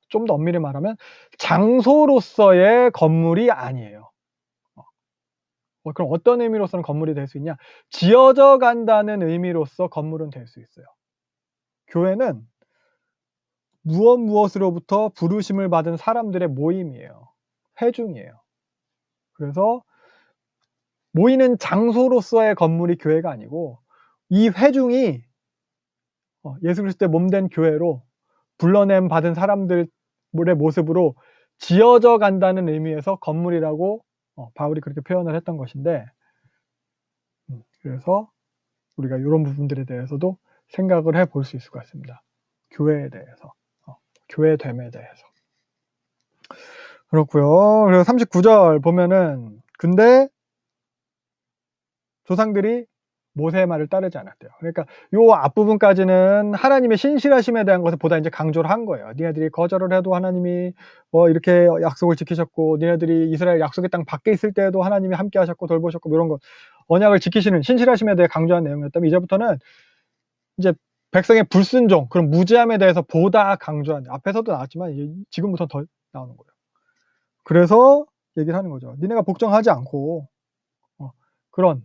좀 더 엄밀히 말하면 장소로서의 건물이 아니에요. 그럼 어떤 의미로서는 건물이 될 수 있냐? 지어져 간다는 의미로서 건물은 될 수 있어요. 교회는 무엇으로부터 부르심을 받은 사람들의 모임이에요. 회중이에요. 그래서 모이는 장소로서의 건물이 교회가 아니고 이 회중이 예수 그리스도의 몸된 교회로 불러냄 받은 사람들의 모습으로 지어져 간다는 의미에서 건물이라고 바울이 그렇게 표현을 했던 것인데, 그래서 우리가 이런 부분들에 대해서도 생각을 해볼 수 있을 것 같습니다. 교회에 대해서, 교회됨에 대해서. 그렇고요. 그리고 39절 보면은 근데 조상들이 모세의 말을 따르지 않았대요. 그러니까 요 앞부분까지는 하나님의 신실하심에 대한 것을 보다 이제 강조를 한 거예요. 니네들이 거절을 해도 하나님이 이렇게 약속을 지키셨고, 니네들이 이스라엘 약속의 땅 밖에 있을 때에도 하나님이 함께 하셨고 돌보셨고, 이런 것 언약을 지키시는 신실하심에 대해 강조한 내용이었다면, 이제부터는 이제 백성의 불순종, 그런 무지함에 대해서 보다 강조한, 앞에서도 나왔지만 지금부터 더 나오는 거예요. 그래서 얘기를 하는 거죠. 니네가 복종하지 않고 그런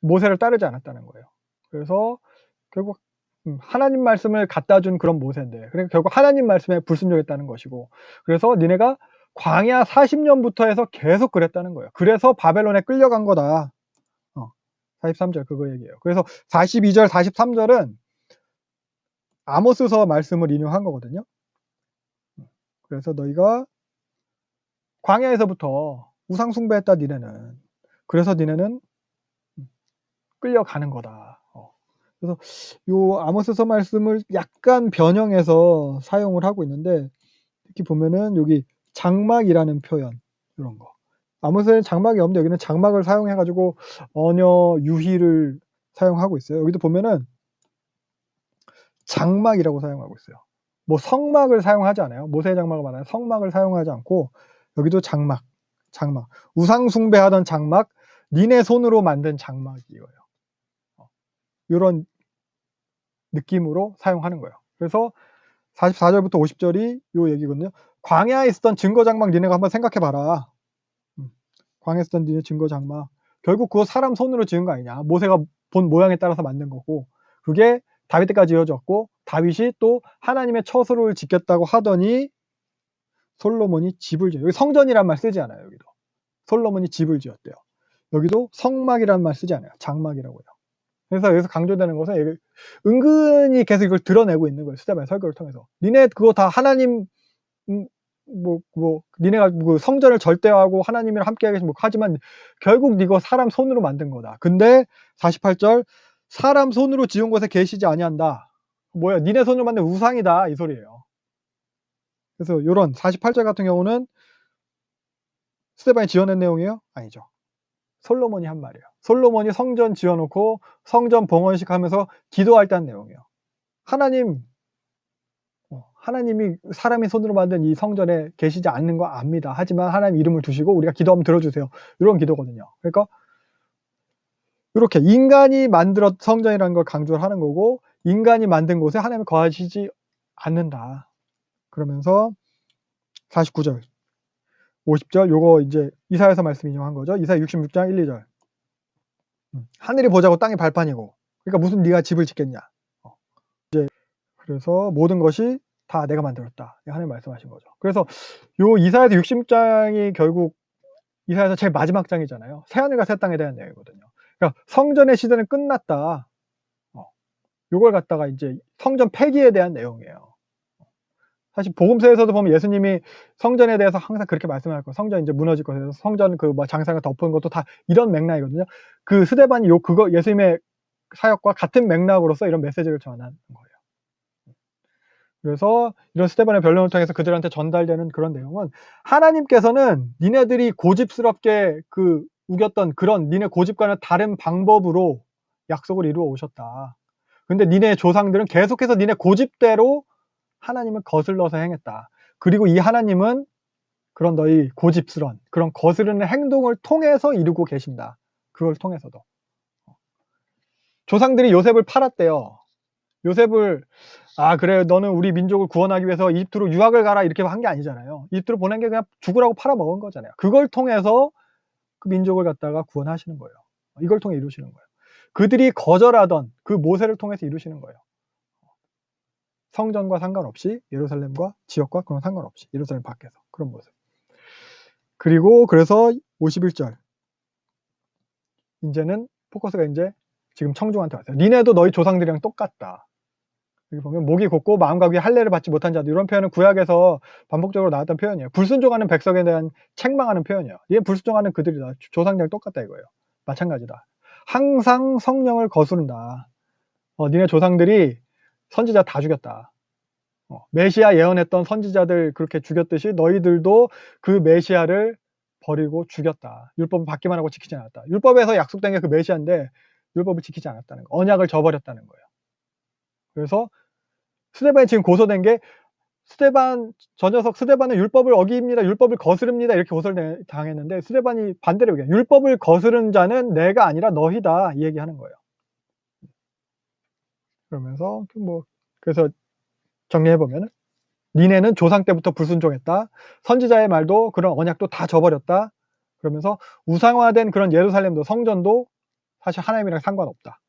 모세를 따르지 않았다는 거예요. 그래서 결국 하나님 말씀을 갖다 준 그런 모세인데, 그러니까 결국 하나님 말씀에 불순종했다는 것이고, 그래서 니네가 광야 40년부터 해서 계속 그랬다는 거예요. 그래서 바벨론에 끌려간 거다. 43절 그거 얘기예요. 그래서 42절, 43절은 아모스서 말씀을 인용한 거거든요. 그래서 너희가 광야에서부터 우상 숭배했다 니네는. 그래서 니네는 끌려가는 거다. 그래서 요 아모스서 말씀을 약간 변형해서 사용을 하고 있는데, 특히 보면은 여기 장막이라는 표현, 이런 거. 아모스에는 장막이 없는데 여기는 장막을 사용해 가지고 언어 유희를 사용하고 있어요. 여기도 보면은 장막이라고 사용하고 있어요. 뭐 성막을 사용하지 않아요. 모세의 장막을 말하는 성막을 사용하지 않고, 여기도 장막. 우상 숭배하던 장막, 니네 손으로 만든 장막이에요. 이런 느낌으로 사용하는 거예요. 그래서 44절부터 50절이 요 얘기거든요. 광야에 있었던 증거 장막 니네가 한번 생각해 봐라. 광야에 있었던 니네 증거 장막. 결국 그거 사람 손으로 지은 거 아니냐. 모세가 본 모양에 따라서 만든 거고, 그게 다윗 때까지 이어졌고, 다윗이 또 하나님의 처소를 지켰다고 하더니 솔로몬이 집을 지어요. 여기 성전이란 말 쓰지 않아요. 여기도 솔로몬이 집을 지었대요. 여기도 성막이라는 말 쓰지 않아요. 장막이라고요. 그래서 여기서 강조되는 것은 은근히 계속 이걸 드러내고 있는 거예요. 스데반의 설교를 통해서. 니네 그거 다 하나님, 니네가 그 성전을 절대하고 하나님이랑 함께 하겠지, 하지만 결국 이거 사람 손으로 만든 거다. 근데 48절, 사람 손으로 지은 곳에 계시지 아니한다. 뭐야, 니네 손으로 만든 우상이다, 이 소리예요. 그래서 요런 48절 같은 경우는 스데반이 지어낸 내용이에요? 아니죠. 솔로몬이 한 말이에요. 솔로몬이 성전 지어놓고 성전 봉헌식 하면서 기도할 때 한 내용이에요. 하나님이 사람의 손으로 만든 이 성전에 계시지 않는 거 압니다. 하지만 하나님 이름을 두시고 우리가 기도하면 들어주세요. 이런 기도거든요. 그러니까 이렇게 인간이 만들었 성전이라는 걸 강조를 하는 거고, 인간이 만든 곳에 하나님이 거하시지 않는다. 그러면서 49절, 50절 요거 이제 이사야서 말씀 인용한 거죠. 이사야 66장 1, 2절. 하늘이 보자고 땅이 발판이고, 그러니까 무슨 네가 집을 짓겠냐. 이제 그래서 모든 것이 다 내가 만들었다. 하나님 말씀하신 거죠. 그래서 요 이사야서 66장이 결국 이사야서 제일 마지막 장이잖아요. 새하늘과 새 땅에 대한 내용이거든요. 그러니까 성전의 시대는 끝났다. 요걸 갖다가 이제 성전 폐기에 대한 내용이에요. 사실 복음서에서도 보면 예수님이 성전에 대해서 항상 그렇게 말씀할 거예요. 성전 이제 무너질 것에 성전 장상을 덮은 것도 다 이런 맥락이거든요. 그 스데반이 그거 예수님의 사역과 같은 맥락으로서 이런 메시지를 전하는 거예요. 그래서 이런 스데반의 변론을 통해서 그들한테 전달되는 그런 내용은, 하나님께서는 니네들이 고집스럽게 우겼던 그런 니네 고집과는 다른 방법으로 약속을 이루어 오셨다. 근데 니네 조상들은 계속해서 니네 고집대로 하나님을 거슬러서 행했다. 그리고 이 하나님은 그런 너희 고집스런 그런 거스르는 행동을 통해서 이루고 계신다. 그걸 통해서도. 조상들이 요셉을 팔았대요. 요셉을 그래 너는 우리 민족을 구원하기 위해서 이집트로 유학을 가라 이렇게 한 게 아니잖아요. 이집트로 보낸 게 그냥 죽으라고 팔아먹은 거잖아요. 그걸 통해서 그 민족을 갖다가 구원하시는 거예요. 이걸 통해 이루시는 거예요. 그들이 거절하던 그 모세를 통해서 이루시는 거예요. 성전과 상관없이, 예루살렘과 지역과 그런 상관없이 예루살렘 밖에서 그런 모습. 그리고 그래서 51절 이제는 포커스가 이제 지금 청중한테 왔어요. 니네도 너희 조상들이랑 똑같다. 여기 보면 목이 곧고 마음과 귀에 할례를 받지 못한 자들, 이런 표현은 구약에서 반복적으로 나왔던 표현이에요. 불순종하는 백성에 대한 책망하는 표현이에요. 얘 불순종하는 그들이다. 조상들이랑 똑같다 이거예요. 마찬가지다. 항상 성령을 거스른다. 니네 조상들이 선지자 다 죽였다. 메시아 예언했던 선지자들 그렇게 죽였듯이 너희들도 그 메시아를 버리고 죽였다. 율법을 받기만 하고 지키지 않았다. 율법에서 약속된 게 그 메시아인데 율법을 지키지 않았다는 거. 언약을 저버렸다는 거예요. 그래서 스데반이 지금 고소된 게 저 녀석 스데반은 율법을 어깁니다. 율법을 거스릅니다. 이렇게 고소를 당했는데 스데반이 반대로 얘기해요. 율법을 거스른 자는 내가 아니라 너희다. 이 얘기하는 거예요. 그러면서 그래서 정리해보면 니네는 조상 때부터 불순종했다. 선지자의 말도 그런 언약도 다 저버렸다. 그러면서 우상화된 그런 예루살렘도 성전도 사실 하나님이랑 상관없다.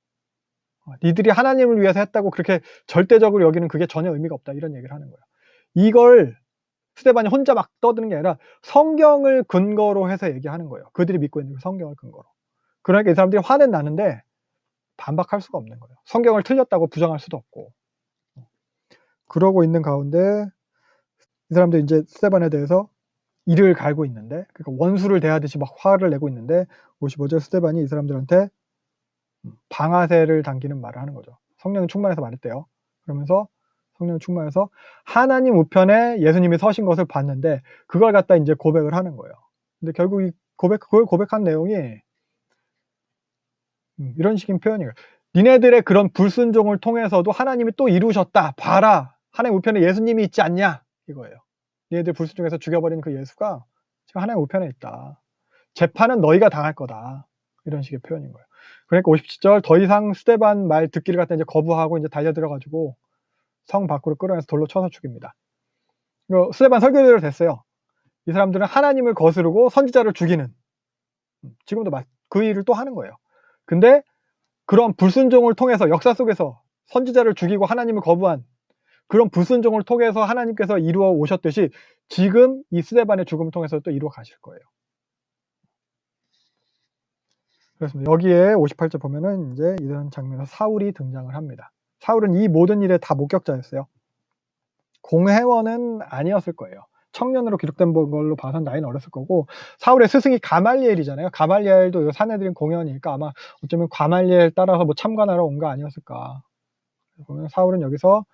니들이 하나님을 위해서 했다고 그렇게 절대적으로 여기는 그게 전혀 의미가 없다. 이런 얘기를 하는 거예요. 이걸 스데반이 혼자 막 떠드는 게 아니라 성경을 근거로 해서 얘기하는 거예요. 그들이 믿고 있는 성경을 근거로. 그러니까 이 사람들이 화는 나는데 반박할 수가 없는 거예요. 성경을 틀렸다고 부정할 수도 없고. 그러고 있는 가운데 이 사람들이 이제 스데반에 대해서 이를 갈고 있는데, 그러니까 원수를 대하듯이 막 화를 내고 있는데 55절 스데반이 이 사람들한테 방아쇠를 당기는 말을 하는 거죠. 성령 충만해서 말했대요. 그러면서 성령 충만해서 하나님 우편에 예수님이 서신 것을 봤는데 그걸 갖다 이제 고백을 하는 거예요. 근데 결국 그걸 고백한 내용이 이런 식인 표현이에요. 니네들의 그런 불순종을 통해서도 하나님이 또 이루셨다. 봐라. 하나님 우편에 예수님이 있지 않냐. 이거예요. 니네들 불순종해서 죽여버린 그 예수가 지금 하나님 우편에 있다. 재판은 너희가 당할 거다. 이런 식의 표현인 거예요. 그러니까 57절 더 이상 스데반 말 듣기를 갖다 이제 거부하고 이제 달려들어가지고 성 밖으로 끌어내서 돌로 쳐서 죽입니다. 스데반 설교대로 됐어요. 이 사람들은 하나님을 거스르고 선지자를 죽이는, 지금도 그 일을 또 하는 거예요. 근데 그런 불순종을 통해서 역사 속에서 선지자를 죽이고 하나님을 거부한 그런 불순종을 통해서 하나님께서 이루어 오셨듯이 지금 이 스데반의 죽음을 통해서 또 이루어 가실 거예요. 그렇습니다. 여기에 58절 보면은 이제 이런 장면에서 사울이 등장을 합니다. 사울은 이 모든 일에 다 목격자였어요. 공회원은 아니었을 거예요. 청년으로 기록된 걸로 봐선 나이는 어렸을 거고, 사울의 스승이 가말리엘이잖아요. 가말리엘도 사내들인 공회원이니까 아마 어쩌면 가말리엘 따라서 뭐 참관하러 온 거 아니었을까. 보면 사울은 여기서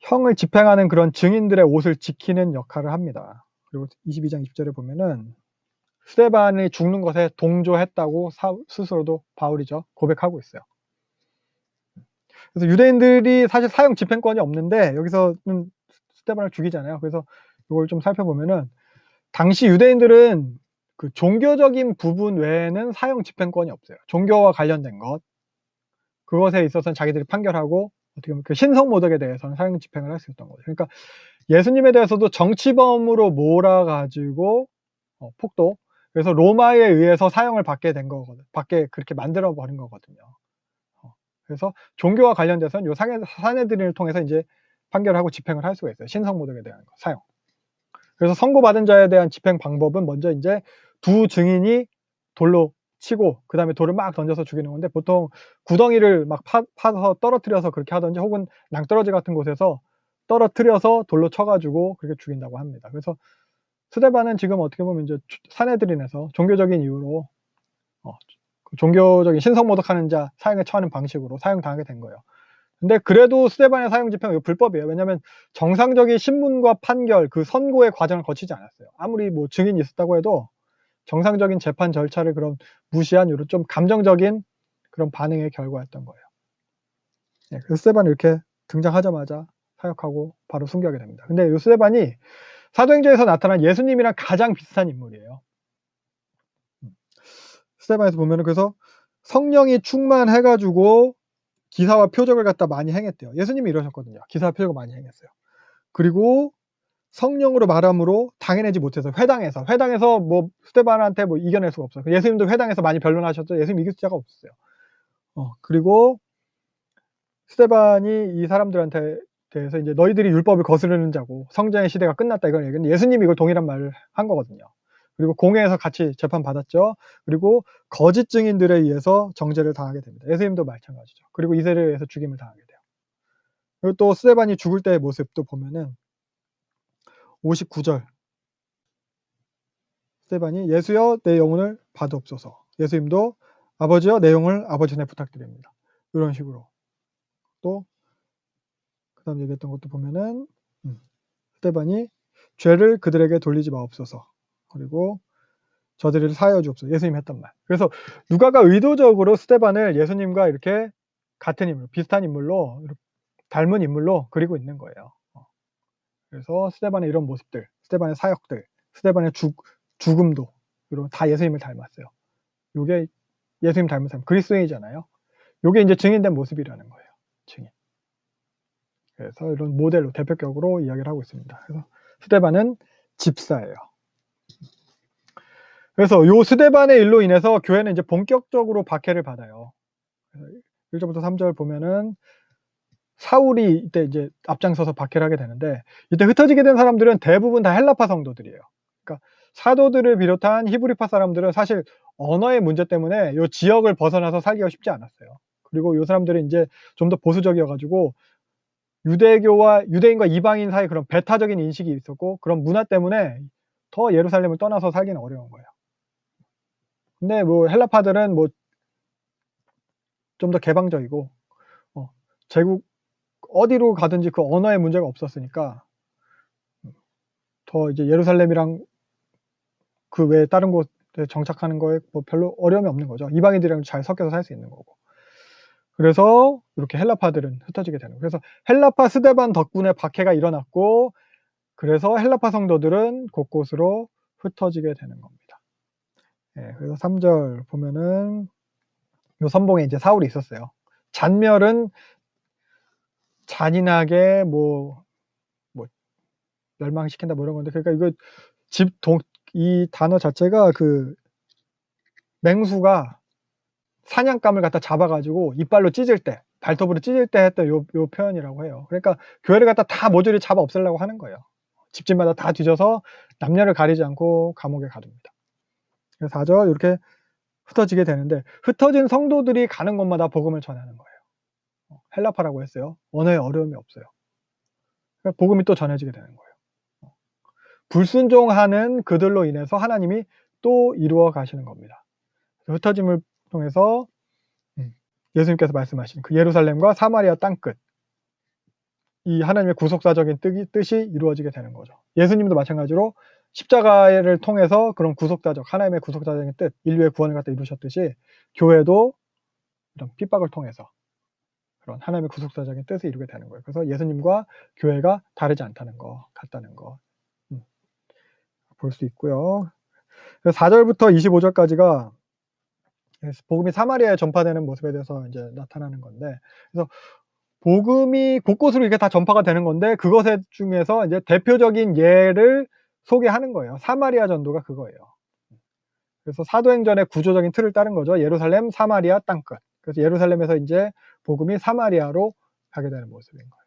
형을 집행하는 그런 증인들의 옷을 지키는 역할을 합니다. 그리고 22장 20절에 보면은 스데반이 죽는 것에 동조했다고 스스로도 바울이죠. 고백하고 있어요. 그래서 유대인들이 사실 사형 집행권이 없는데 여기서는 스데반을 죽이잖아요. 그래서 이걸 좀 살펴보면은 당시 유대인들은 그 종교적인 부분 외에는 사형 집행권이 없어요. 종교와 관련된 것, 그것에 있어서는 자기들이 판결하고 어떻게 보면 그 신성 모독에 대해서는 사형 집행을 할 수 있었던 거죠. 그러니까 예수님에 대해서도 정치범으로 몰아가지고 폭도, 그래서 로마에 의해서 사형을 받게 된 거거든요. 받게 그렇게 만들어 버린 거거든요. 그래서 종교와 관련돼서는 요 사내들을 통해서 이제 판결하고 집행을 할 수가 있어요. 신성 모독에 대한 사형. 그래서 선고받은 자에 대한 집행 방법은 먼저 이제 두 증인이 돌로 치고 그 다음에 돌을 막 던져서 죽이는 건데, 보통 구덩이를 막 파서 떨어뜨려서 그렇게 하든지 혹은 낭떠러지 같은 곳에서 떨어뜨려서 돌로 쳐가지고 그렇게 죽인다고 합니다. 그래서 스데반은 지금 어떻게 보면 이제 사내들인에서 종교적인 이유로 종교적인 신성모독하는 자 사형에 처하는 방식으로 사형당하게 된 거예요. 근데 그래도 스데반의 사형 집행은 불법이에요. 왜냐하면 정상적인 신문과 판결, 그 선고의 과정을 거치지 않았어요. 아무리 뭐 증인이 있었다고 해도 정상적인 재판 절차를 그런 무시한 이유로 좀 감정적인 그런 반응의 결과였던 거예요. 네, 그래서 스데반이 이렇게 등장하자마자 사역하고 바로 순교하게 됩니다. 근데 이 스데반이 사도행전에서 나타난 예수님이랑 가장 비슷한 인물이에요. 스데반에서 보면은 그래서 성령이 충만해가지고 기사와 표적을 갖다 많이 행했대요. 예수님이 이러셨거든요. 기사와 표적을 많이 행했어요. 그리고 성령으로 말함으로 당해내지 못해서 회당에서 뭐 스데반한테 뭐 이겨낼 수가 없어요. 예수님도 회당에서 많이 변론하셨죠. 예수님 이길 수가 없었어요. 그리고 스데반이 이 사람들한테 대해서 이제 너희들이 율법을 거스르는 자고 성전의 시대가 끝났다 이걸 얘기하는 예수님이 이걸 동일한 말을 한 거거든요. 그리고 공회에서 같이 재판 받았죠. 그리고 거짓 증인들에 의해서 정죄를 당하게 됩니다. 예수님도 마찬가지죠. 그리고 이세를 의해서 죽임을 당하게 돼요. 그리고 또 스데반이 죽을 때의 모습도 보면은 59절 스데반이 예수여 내 영혼을 받으옵소서. 예수님도 아버지여 내 영혼을 아버지 손에 부탁드립니다. 이런 식으로 또 그다음 얘기했던 것도 보면은 스데반이 죄를 그들에게 돌리지 마옵소서. 그리고 저들을 사하여 주옵소서. 예수님이 했던 말. 그래서 누가가 의도적으로 스데반을 예수님과 이렇게 같은 인물, 비슷한 인물로 닮은 인물로 그리고 있는 거예요. 그래서 스데반의 이런 모습들, 스데반의 사역들, 스데반의 죽음도 이런 다 예수님을 닮았어요. 요게 예수님 닮은 사람, 그리스도인이잖아요. 요게 이제 증인된 모습이라는 거예요. 증인. 그래서 이런 모델로 대표격으로 이야기를 하고 있습니다. 그래서 스데반은 집사예요. 그래서 요 스데반의 일로 인해서 교회는 이제 본격적으로 박해를 받아요. 1절부터 3절 보면은 사울이 이때 이제 앞장서서 박해를 하게 되는데 이때 흩어지게 된 사람들은 대부분 다 헬라파 성도들이에요. 그러니까 사도들을 비롯한 히브리파 사람들은 사실 언어의 문제 때문에 요 지역을 벗어나서 살기가 쉽지 않았어요. 그리고 요 사람들은 이제 좀 더 보수적이어 가지고 유대인과 이방인 사이 그런 배타적인 인식이 있었고 그런 문화 때문에 더 예루살렘을 떠나서 살기는 어려운 거예요. 근데 뭐 헬라파들은 뭐 좀 더 개방적이고 제국 어디로 가든지 그 언어의 문제가 없었으니까 더 이제 예루살렘이랑 그 외에 다른 곳에 정착하는 거에 뭐 별로 어려움이 없는 거죠. 이방인들이랑 잘 섞여서 살 수 있는 거고. 그래서 이렇게 헬라파들은 흩어지게 되는 거예요. 그래서 헬라파 스데반 덕분에 박해가 일어났고 그래서 헬라파 성도들은 곳곳으로 흩어지게 되는 겁니다. 예, 그래서 3절 보면은 요 선봉에 이제 사울이 있었어요. 잔멸은 잔인하게 뭐 멸망시킨다 뭐 이런 건데 그러니까 이거 이 단어 자체가 그 맹수가 사냥감을 갖다 잡아 가지고 이빨로 찢을 때 발톱으로 찢을 때 했던 요 표현이라고 해요. 그러니까 교회를 갖다 다 모조리 잡아 없애려고 하는 거예요. 집집마다 다 뒤져서 남녀를 가리지 않고 감옥에 가둡니다. 그래서 4절 이렇게 흩어지게 되는데 흩어진 성도들이 가는 곳마다 복음을 전하는 거예요. 헬라파라고 했어요. 언어에 어려움이 없어요. 그러니까 복음이 또 전해지게 되는 거예요. 불순종하는 그들로 인해서 하나님이 또 이루어 가시는 겁니다. 흩어짐을 통해서 예수님께서 말씀하신 그 예루살렘과 사마리아 땅끝 이 하나님의 구속사적인 뜻이 이루어지게 되는 거죠. 예수님도 마찬가지로 십자가를 통해서 그런 구속사적 하나님의 구속사적인 뜻 인류의 구원을 갖다 이루셨듯이 교회도 이런 핍박을 통해서 그런 하나님의 구속사적인 뜻을 이루게 되는 거예요. 그래서 예수님과 교회가 다르지 않다는 거 같다는 거 볼 수 있고요. 4절부터 25절까지가 복음이 사마리아에 전파되는 모습에 대해서 이제 나타나는 건데 그래서 복음이 곳곳으로 이렇게 다 전파가 되는 건데 그것에 중에서 이제 대표적인 예를 소개하는 거예요. 사마리아 전도가 그거예요. 그래서 사도행전의 구조적인 틀을 따른 거죠. 예루살렘, 사마리아 땅끝. 그래서 예루살렘에서 이제 복음이 사마리아로 가게 되는 모습인 거예요.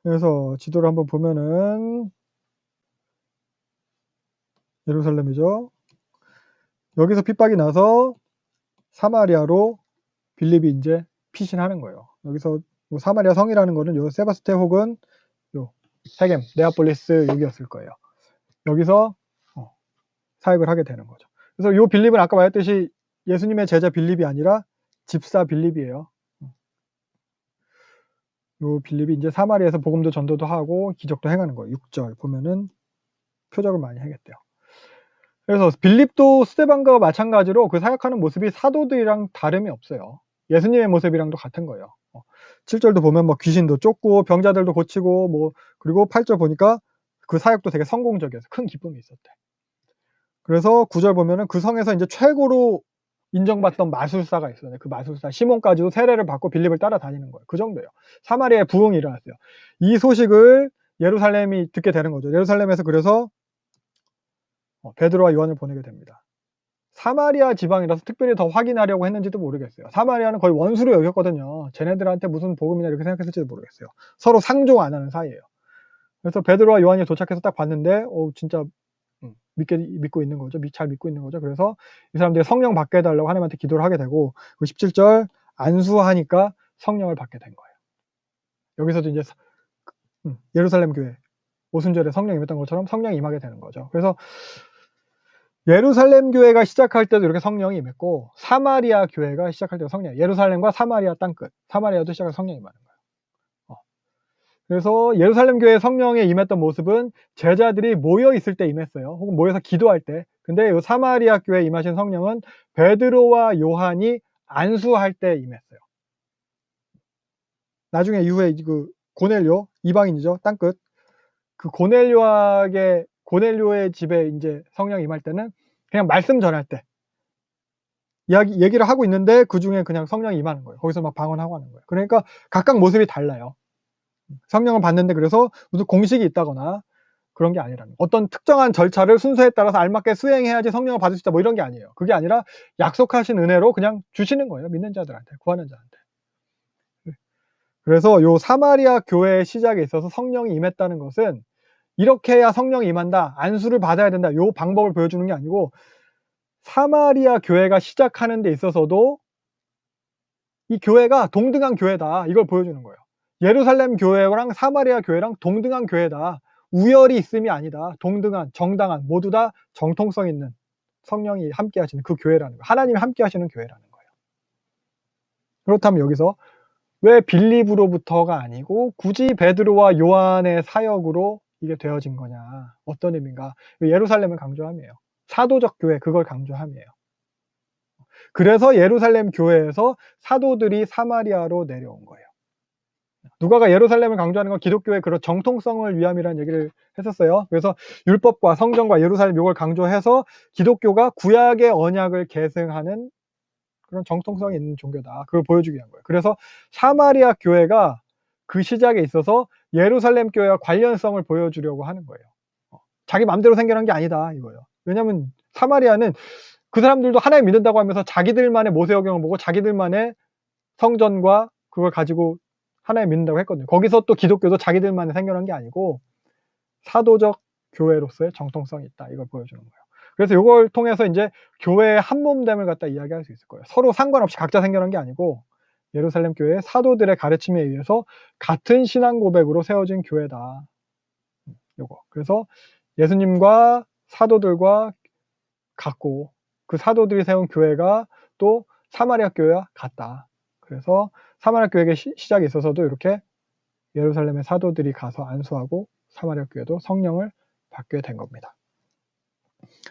그래서 지도를 한번 보면은 예루살렘이죠. 여기서 핍박이 나서 사마리아로 빌립이 이제 피신하는 거예요. 여기서 뭐 사마리아 성이라는 거는 요 세바스테 혹은 요 세겜, 네아폴리스 여기였을 거예요. 여기서 사역을 하게 되는 거죠. 그래서 요 빌립은 아까 말했듯이 예수님의 제자 빌립이 아니라 집사 빌립이에요. 요 빌립이 이제 사마리아에서 복음도 전도도 하고 기적도 행하는 거예요. 6절 보면은 표적을 많이 행했대요. 그래서 빌립도 스데반과 마찬가지로 그 사역하는 모습이 사도들이랑 다름이 없어요. 예수님의 모습이랑도 같은 거예요. 7절도 보면 뭐 귀신도 쫓고 병자들도 고치고 뭐 그리고 8절 보니까 그 사역도 되게 성공적이어서 큰 기쁨이 있었대. 그래서 9절 보면은 그 성에서 이제 최고로 인정받던 마술사가 있어요. 그 마술사 시몬까지도 세례를 받고 빌립을 따라다니는 거예요. 그 정도예요. 사마리아에 부흥이 일어났어요. 이 소식을 예루살렘이 듣게 되는 거죠. 예루살렘에서 그래서 베드로와 요한을 보내게 됩니다. 사마리아 지방이라서 특별히 더 확인하려고 했는지도 모르겠어요. 사마리아는 거의 원수로 여겼거든요. 쟤네들한테 무슨 복음이냐 이렇게 생각했을지도 모르겠어요. 서로 상종 안 하는 사이예요. 그래서 베드로와 요한이 도착해서 딱 봤는데 진짜 믿고 있는 거죠. 잘 믿고 있는 거죠. 그래서 이 사람들이 성령 받게 해달라고 하나님한테 기도를 하게 되고, 그 17절 안수하니까 성령을 받게 된 거예요. 여기서도 이제 예루살렘 교회 오순절에 성령 임했던 것처럼 성령이 임하게 되는 거죠. 그래서 예루살렘 교회가 시작할 때도 이렇게 성령이 임했고, 사마리아 교회가 시작할 때도 성령, 예루살렘과 사마리아 땅끝, 사마리아도 시작해서 성령이 임하는 거예요. 그래서 예루살렘 교회 성령에 임했던 모습은 제자들이 모여 있을 때 임했어요. 혹은 모여서 기도할 때. 근데 이 사마리아 교회에 임하신 성령은 베드로와 요한이 안수할 때 임했어요. 나중에 이후에 그 고넬료, 이방인이죠, 땅끝. 그 고넬료의 집에 이제 성령이 임할 때는 그냥 말씀 전할 때 얘기를 하고 있는데 그 중에 그냥 성령이 임하는 거예요. 거기서 막 방언하고 하는 거예요. 그러니까 각각 모습이 달라요. 성령을 받는데 그래서 무슨 공식이 있다거나 그런 게 아니라는 거예요. 어떤 특정한 절차를 순서에 따라서 알맞게 수행해야지 성령을 받을 수 있다 뭐 이런 게 아니에요. 그게 아니라 약속하신 은혜로 그냥 주시는 거예요. 믿는 자들한테, 구하는 자한테. 그래서 요 사마리아 교회의 시작에 있어서 성령이 임했다는 것은 이렇게 해야 성령이 임한다, 안수를 받아야 된다, 요 방법을 보여주는 게 아니고, 사마리아 교회가 시작하는 데 있어서도 이 교회가 동등한 교회다, 이걸 보여주는 거예요. 예루살렘 교회랑 사마리아 교회랑 동등한 교회다. 우열이 있음이 아니다. 동등한, 정당한, 모두 다 정통성 있는, 성령이 함께 하시는 그 교회라는 거예요. 하나님이 함께 하시는 교회라는 거예요. 그렇다면 여기서 왜 빌립으로부터가 아니고 굳이 베드로와 요한의 사역으로 이게 되어진 거냐, 어떤 의미인가? 예루살렘을 강조함이에요. 사도적 교회, 그걸 강조함이에요. 그래서 예루살렘 교회에서 사도들이 사마리아로 내려온 거예요. 누가가 예루살렘을 강조하는 건 기독교의 그런 정통성을 위함이라는 얘기를 했었어요. 그래서 율법과 성전과 예루살렘 이걸 강조해서 기독교가 구약의 언약을 계승하는 그런 정통성이 있는 종교다, 그걸 보여주기 위한 거예요. 그래서 사마리아 교회가 그 시작에 있어서 예루살렘 교회와 관련성을 보여주려고 하는 거예요. 자기 마음대로 생겨난 게 아니다, 이거예요. 왜냐하면 사마리아는 그 사람들도 하나님 믿는다고 하면서 자기들만의 모세오경을 보고 자기들만의 성전과 그걸 가지고 하나님 믿는다고 했거든요. 거기서 또 기독교도 자기들만의 생겨난 게 아니고 사도적 교회로서의 정통성이 있다, 이걸 보여주는 거예요. 그래서 이걸 통해서 이제 교회의 한몸됨을 갖다 이야기할 수 있을 거예요. 서로 상관없이 각자 생겨난 게 아니고 예루살렘 교회의 사도들의 가르침에 의해서 같은 신앙 고백으로 세워진 교회다, 요거. 그래서 예수님과 사도들과 같고 그 사도들이 세운 교회가 또 사마리아 교회와 같다. 그래서 사마리아 교회의 시작에 있어서도 이렇게 예루살렘의 사도들이 가서 안수하고 사마리아 교회도 성령을 받게 된 겁니다.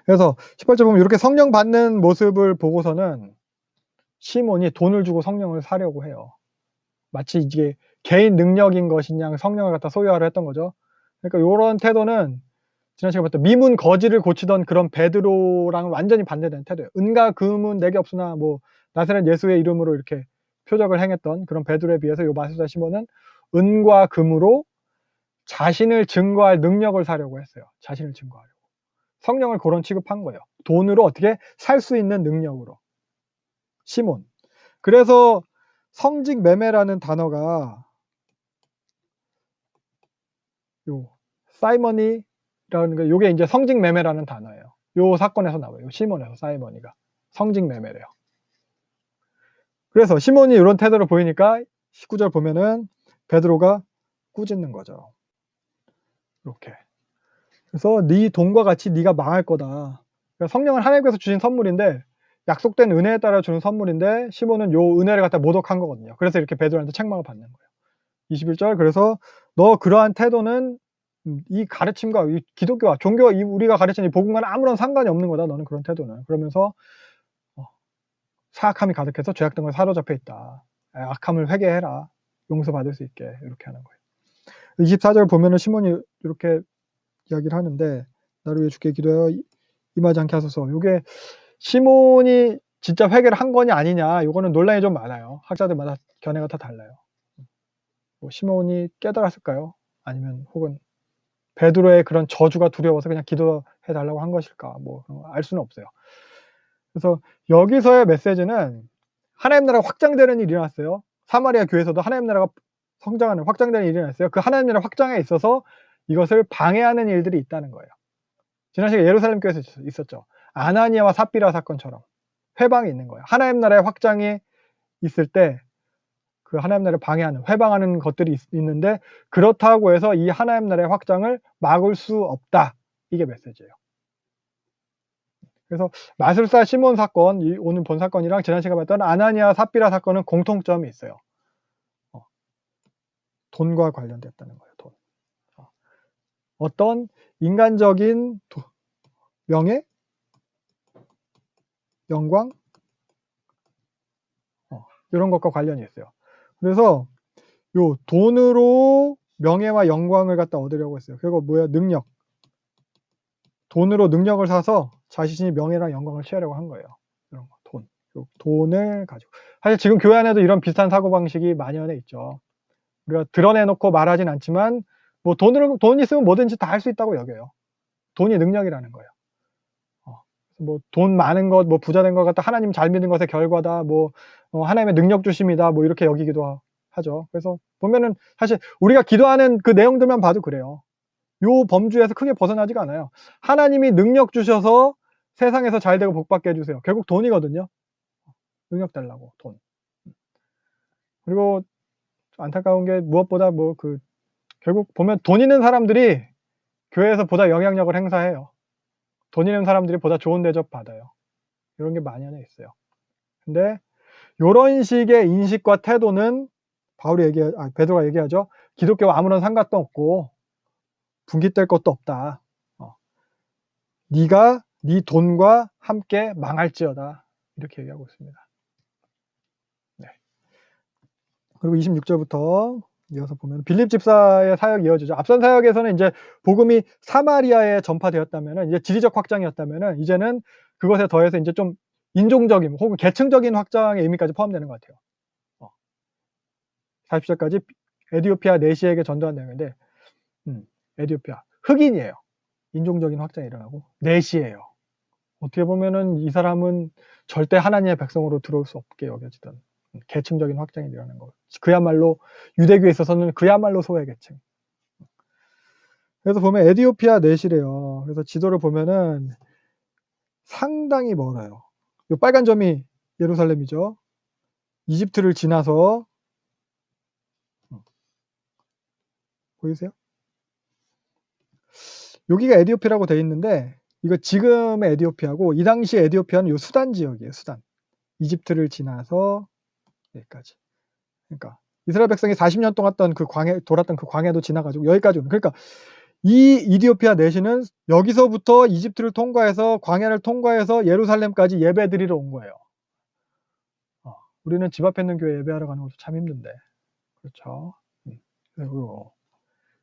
그래서 18절 보면 이렇게 성령 받는 모습을 보고서는 시몬이 돈을 주고 성령을 사려고 해요. 마치 이게 개인 능력인 것이냐 성령을 갖다 소유하려 했던 거죠. 그러니까 이런 태도는 지난 시간에 봤던 미문 거지를 고치던 그런 베드로랑은 완전히 반대되는 태도예요. 은과 금은 내게 없으나 뭐 나사렛 예수의 이름으로 이렇게 표적을 행했던 그런 베드로에 비해서 요 마술사 시몬은 은과 금으로 자신을 증거할 능력을 사려고 했어요. 자신을 증거하려고. 성령을 그런 취급한 거예요. 돈으로 어떻게 살 수 있는 능력으로. 시몬. 그래서 성직 매매라는 단어가 요 사이머니라는 거, 요게 이제 성직 매매라는 단어예요. 요 사건에서 나와요. 요 시몬에서 사이머니가 성직 매매래요. 그래서 시몬이 이런 태도를 보이니까 19절 보면은 베드로가 꾸짖는 거죠. 이렇게. 그래서 네 돈과 같이 네가 망할 거다. 그러니까 성령은 하나님께서 주신 선물인데, 약속된 은혜에 따라 주는 선물인데 시몬은 요 은혜를 갖다 모독한 거거든요. 그래서 이렇게 베드로한테 책망을 받는 거예요. 21절, 그래서 너 그러한 태도는 이 가르침과 이 기독교와 종교와 우리가 가르치는 이 복음과는 아무런 상관이 없는 거다, 너는 그런 태도는. 그러면서 사악함이 가득해서 죄악 등을 사로잡혀 있다. 악함을 회개해라. 용서받을 수 있게, 이렇게 하는 거예요. 24절 보면은 시몬이 이렇게 이야기를 하는데, 나를 위해 주께 기도하여 임하지 않게 하소서. 이게 시몬이 진짜 회개를 한 거냐 아니냐, 이거는 논란이 좀 많아요. 학자들마다 견해가 다 달라요. 뭐 시몬이 깨달았을까요? 아니면 혹은 베드로의 그런 저주가 두려워서 그냥 기도해 달라고 한 것일까? 뭐 알 수는 없어요. 그래서 여기서의 메시지는 하나님 나라가 확장되는 일이 일어났어요. 사마리아 교회에서도 하나님 나라가 성장하는 확장되는 일이 일어났어요. 그 하나님 나라 확장에 있어서 이것을 방해하는 일들이 있다는 거예요. 지난 시간에 예루살렘 교회에서 있었죠. 아나니아와 삽비라 사건처럼 회방이 있는 거예요. 하나님 나라의 확장이 있을 때 그 하나님 나라를 방해하는, 회방하는 것들이 있는데, 그렇다고 해서 이 하나님 나라의 확장을 막을 수 없다. 이게 메시지예요. 그래서 마술사 시몬 사건, 오늘 본 사건이랑 지난 시간에 봤던 아나니아 삽비라 사건은 공통점이 있어요. 돈과 관련됐다는 거예요. 돈. 어떤 인간적인 명예, 영광, 이런 것과 관련이 있어요. 그래서 요 돈으로 명예와 영광을 갖다 얻으려고 했어요. 그리고 뭐야? 능력. 돈으로 능력을 사서 자신이 명예랑 영광을 취하려고 한 거예요. 이런 거, 돈. 돈을 가지고. 사실 지금 교회 안에도 이런 비슷한 사고방식이 만연해 있죠. 우리가 드러내놓고 말하진 않지만, 뭐 돈 있으면 뭐든지 다 할 수 있다고 여겨요. 돈이 능력이라는 거예요. 뭐 돈 많은 것, 뭐 부자 된 것 같다, 하나님 잘 믿는 것의 결과다, 뭐 하나님의 능력 주심이다, 뭐 이렇게 여기기도 하죠. 그래서 보면은 사실 우리가 기도하는 그 내용들만 봐도 그래요. 요 범주에서 크게 벗어나지가 않아요. 하나님이 능력 주셔서 세상에서 잘 되고 복 받게 해주세요. 결국 돈이거든요. 능력 달라고, 돈. 그리고 안타까운 게 무엇보다 결국 보면 돈 있는 사람들이 교회에서 보다 영향력을 행사해요. 돈 있는 사람들이 보다 좋은 대접 받아요. 이런 게 만연해 있어요. 근데 요런 식의 인식과 태도는 베드로가 얘기하죠. 기독교와 아무런 상관도 없고 분깃될 것도 없다. 네가 네 돈과 함께 망할지어다. 이렇게 얘기하고 있습니다. 네. 그리고 26절부터 이어서 보면 빌립 집사의 사역이 이어지죠. 앞선 사역에서는 이제 복음이 사마리아에 전파되었다면은, 이제 지리적 확장이었다면은, 이제는 그것에 더해서 이제 좀 인종적인 혹은 계층적인 확장의 의미까지 포함되는 것 같아요. 40절까지 에디오피아 내시에게 전도한 내용인데, 에디오피아 흑인이에요. 인종적인 확장이 일어나고 내시예요. 어떻게 보면은 이 사람은 절대 하나님의 백성으로 들어올 수 없게 여겨지던 계층적인 확장이 일어나는 거. 그야말로 유대교에 있어서는 그야말로 소외 계층. 그래서 보면 에디오피아 내시래요. 그래서 지도를 보면은 상당히 멀어요. 이 빨간 점이 예루살렘이죠. 이집트를 지나서 보이세요? 여기가 에디오피아라고 돼 있는데, 이거 지금의 에디오피아고 이 당시 에디오피아는 요 수단 지역이에요. 수단. 이집트를 지나서 여기까지. 그러니까 이스라엘 백성이 40년 동안 돌았던 그 광야도 지나가지고 여기까지 오는. 그러니까 이 이디오피아 내시는 여기서부터 이집트를 통과해서 광야를 통과해서 예루살렘까지 예배드리러 온 거예요. 우리는 집 앞에 있는 교회 예배하러 가는 것도 참 힘든데. 그렇죠.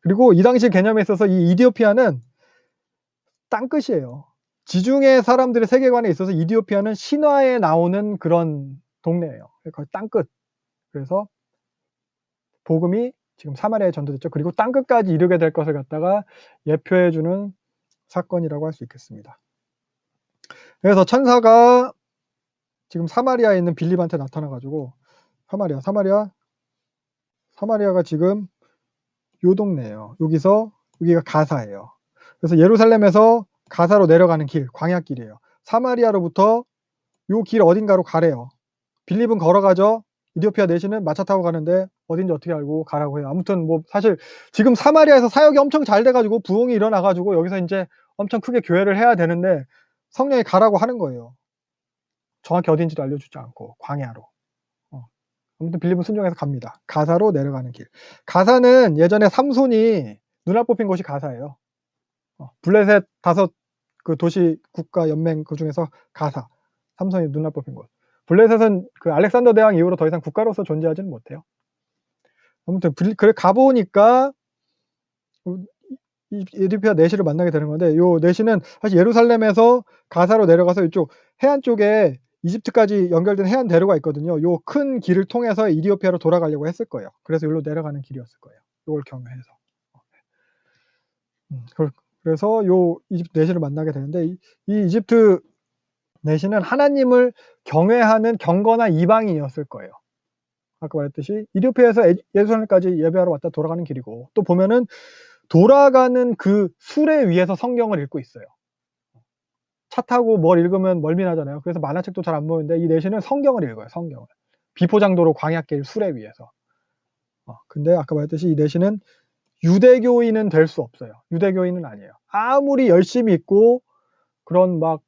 그리고 이 당시 개념에 있어서 이 이디오피아는 땅끝이에요. 지중해 사람들의 세계관에 있어서 이디오피아는 신화에 나오는 그런 동네예요. 거의 땅끝. 그래서 복음이 지금 사마리아에 전도됐죠. 그리고 땅끝까지 이르게 될 것을 갖다가 예표해주는 사건이라고 할 수 있겠습니다. 그래서 천사가 지금 사마리아에 있는 빌립한테 나타나가지고, 사마리아가 지금 요 동네예요. 여기가 가사예요. 그래서 예루살렘에서 가사로 내려가는 길, 광야길이에요. 사마리아로부터 요 길 어딘가로 가래요. 빌립은 걸어가죠. 이디오피아 내시는 마차 타고 가는데 어딘지 어떻게 알고 가라고 해요. 아무튼 뭐 사실 지금 사마리아에서 사역이 엄청 잘 돼가지고 부흥이 일어나가지고 여기서 이제 엄청 크게 교회를 해야 되는데 성령이 가라고 하는 거예요. 정확히 어딘지도 알려주지 않고 광야로. 아무튼 빌립은 순종해서 갑니다. 가사로 내려가는 길. 가사는 예전에 삼손이 눈알 뽑힌 곳이 가사예요. 블레셋 5그 도시 국가 연맹 그 중에서 가사. 삼손이 눈알 뽑힌 곳. 블레셋은 그 알렉산더 대왕 이후로 더 이상 국가로서 존재하지는 못해요. 아무튼 그래 가보니까 이 에디오피아 내시를 만나게 되는 건데, 요 내시는 사실 예루살렘에서 가사로 내려가서 이쪽 해안 쪽에 이집트까지 연결된 해안 대로가 있거든요. 요 큰 길을 통해서 이디오피아로 돌아가려고 했을 거예요. 그래서 여기로 내려가는 길이었을 거예요. 요걸 경유해서. 그래서 요 이집트 내시를 만나게 되는데, 이 이집트 내시는 하나님을 경외하는 경건한 이방인이었을 거예요. 아까 말했듯이 이디오피아에서 예루살렘까지 예배하러 왔다 돌아가는 길이고, 또 보면은 돌아가는 그 수레 위에서 성경을 읽고 있어요. 차 타고 뭘 읽으면 멀미나잖아요. 그래서 만화책도 잘 안 보는데 이 내시는 성경을 읽어요. 성경을. 비포장도로 광야길 수레 위에서. 근데 아까 말했듯이 이 내시는 유대교인은 될 수 없어요. 유대교인은 아니에요. 아무리 열심히 읽고 그런 막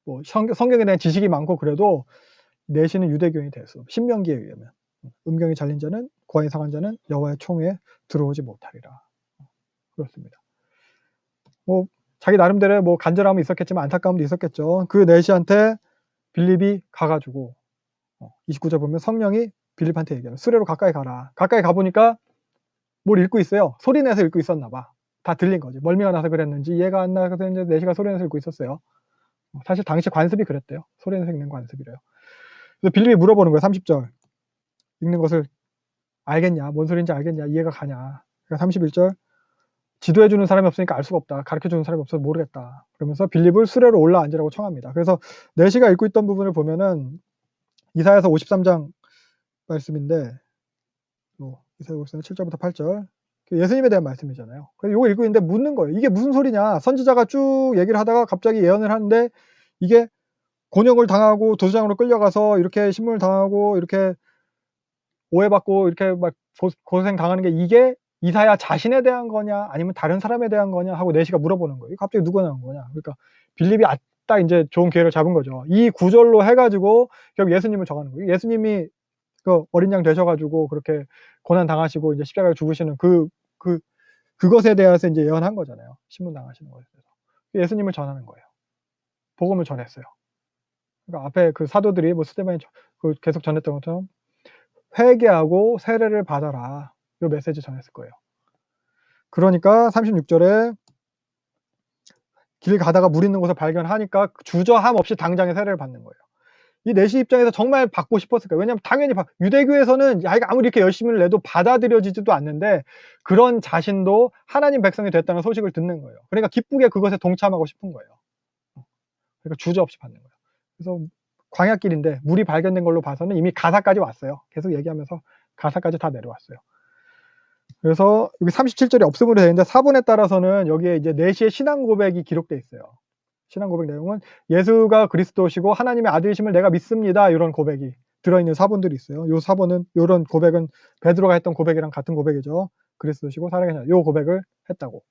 뭐 성경에 대한 지식이 많고 그래도 내시는 유대교인이 될 수 없어요. 신명기에 의하면. 음경이 잘린 자는 고안이 상한 자는 여호와의 총회에 들어오지 못하리라. 그렇습니다. 뭐 자기 나름대로의 뭐 간절함이 있었겠지만 안타까움도 있었겠죠. 그 내시한테 빌립이 가가지고 29절 보면 성령이 빌립한테 얘기해요. 수레로 가까이 가라. 가까이 가보니까 뭘 읽고 있어요. 소리내서 읽고 있었나 봐. 다 들린 거지. 멀미가 나서 그랬는지 이해가 안 나서 이제 내시가 소리내서 읽고 있었어요. 사실 당시 관습이 그랬대요. 소리내서 읽는 관습이래요. 그래서 빌립이 물어보는 거예요. 30절. 읽는 것을 알겠냐? 뭔 소리인지 알겠냐? 이해가 가냐? 그러니까 31절. 지도해주는 사람이 없으니까 알 수가 없다. 가르쳐주는 사람이 없어서 모르겠다. 그러면서 빌립을 수레로 올라앉으라고 청합니다. 그래서 내시가 읽고 있던 부분을 보면은 이사야서 53장 말씀인데, 이사야 53장 7절부터 8절. 예수님에 대한 말씀이잖아요. 그래서 이거 읽고 있는데 묻는 거예요. 이게 무슨 소리냐? 선지자가 쭉 얘기를 하다가 갑자기 예언을 하는데 이게 곤욕을 당하고 도주장으로 끌려가서 이렇게 신문을 당하고 이렇게 오해받고 이렇게 막 고생 당하는 게 이게 이사야 자신에 대한 거냐 아니면 다른 사람에 대한 거냐 하고 내시가 물어보는 거예요. 갑자기 누가 나온 거냐? 그러니까 빌립이 딱 이제 좋은 기회를 잡은 거죠. 이 구절로 해가지고 결국 예수님을 정하는 거예요. 예수님이 그 어린 양 되셔가지고 그렇게 고난 당하시고 이제 십자가에 죽으시는 그것에 대해서 이제 예언한 거잖아요. 신문 당하시는 것에 대해서. 예수님을 전하는 거예요. 복음을 전했어요. 그러니까 앞에 그 사도들이 뭐 스데반이 계속 전했던 것처럼 회개하고 세례를 받아라. 이 메시지 전했을 거예요. 그러니까 36절에 길 가다가 물 있는 곳을 발견하니까 주저함 없이 당장에 세례를 받는 거예요. 이 내시 입장에서 정말 받고 싶었을 거예요. 왜냐하면 당연히 유대교에서는 자기가 아무리 이렇게 열심히 내도 받아들여지지도 않는데 그런 자신도 하나님 백성이 됐다는 소식을 듣는 거예요. 그러니까 기쁘게 그것에 동참하고 싶은 거예요. 그러니까 주저 없이 받는 거예요. 그래서 광야길인데 물이 발견된 걸로 봐서는 이미 가사까지 왔어요. 계속 얘기하면서 가사까지 다 내려왔어요. 그래서 여기 37절이 없음으로 되어 있는데 사본에 따라서는 여기에 이제 내시의 신앙 고백이 기록되어 있어요. 신앙 고백 내용은 예수가 그리스도시고 하나님의 아들이심을 내가 믿습니다. 이런 고백이 들어있는 사본들이 있어요. 이 사본은 이런 고백은 베드로가 했던 고백이랑 같은 고백이죠. 그리스도시고 살아계신 이 고백을 했다고.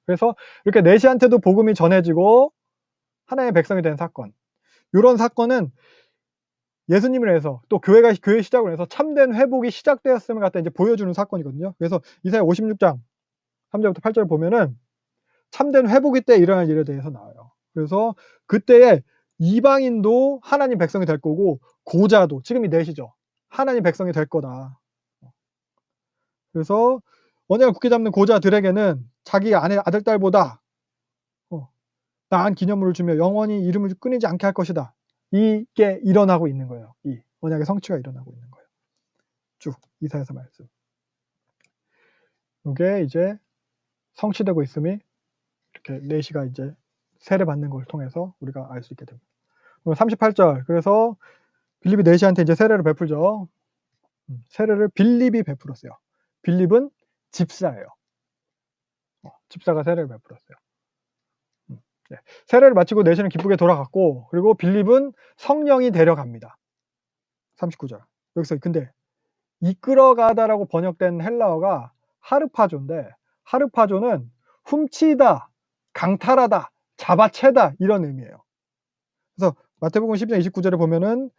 그래서 이렇게 내시한테도 복음이 전해지고 하나님의 백성이 된 사건. 이런 사건은 예수님을 해서 또 교회 시작을 해서 참된 회복이 시작되었음을 갖다 이제 보여주는 사건이거든요. 그래서 이사야 56장 3절부터 8절 보면은 참된 회복이 때 일어날 일에 대해서 나와요. 그래서 그때에 이방인도 하나님 백성이 될 거고 고자도 지금이 내시죠. 하나님 백성이 될 거다. 그래서 언약을 굳게 잡는 고자들에게는 자기 아들 딸보다 나은 기념물을 주며 영원히 이름을 끊이지 않게 할 것이다. 이게 일어나고 있는 거예요. 이 언약의 성취가 일어나고 있는 거예요. 쭉 이사야서 말씀. 이게 이제 성취되고 있음이 이렇게 내시가 이제 세례 받는 걸 통해서 우리가 알 수 있게 됩니다. 38절. 그래서 빌립이 내시한테 이제 세례를 베풀죠. 세례를 빌립이 베풀었어요. 빌립은 집사예요. 집사가 세례를 베풀었어요. 네. 세례를 마치고 내시는 기쁘게 돌아갔고, 그리고 빌립은 성령이 데려갑니다. 39절. 여기서 근데 이끌어가다라고 번역된 헬라어가 하르파조인데, 하르파조는 훔치다, 강탈하다, 잡아채다 이런 의미예요. 그래서 마태복음 10장 29절에 보면은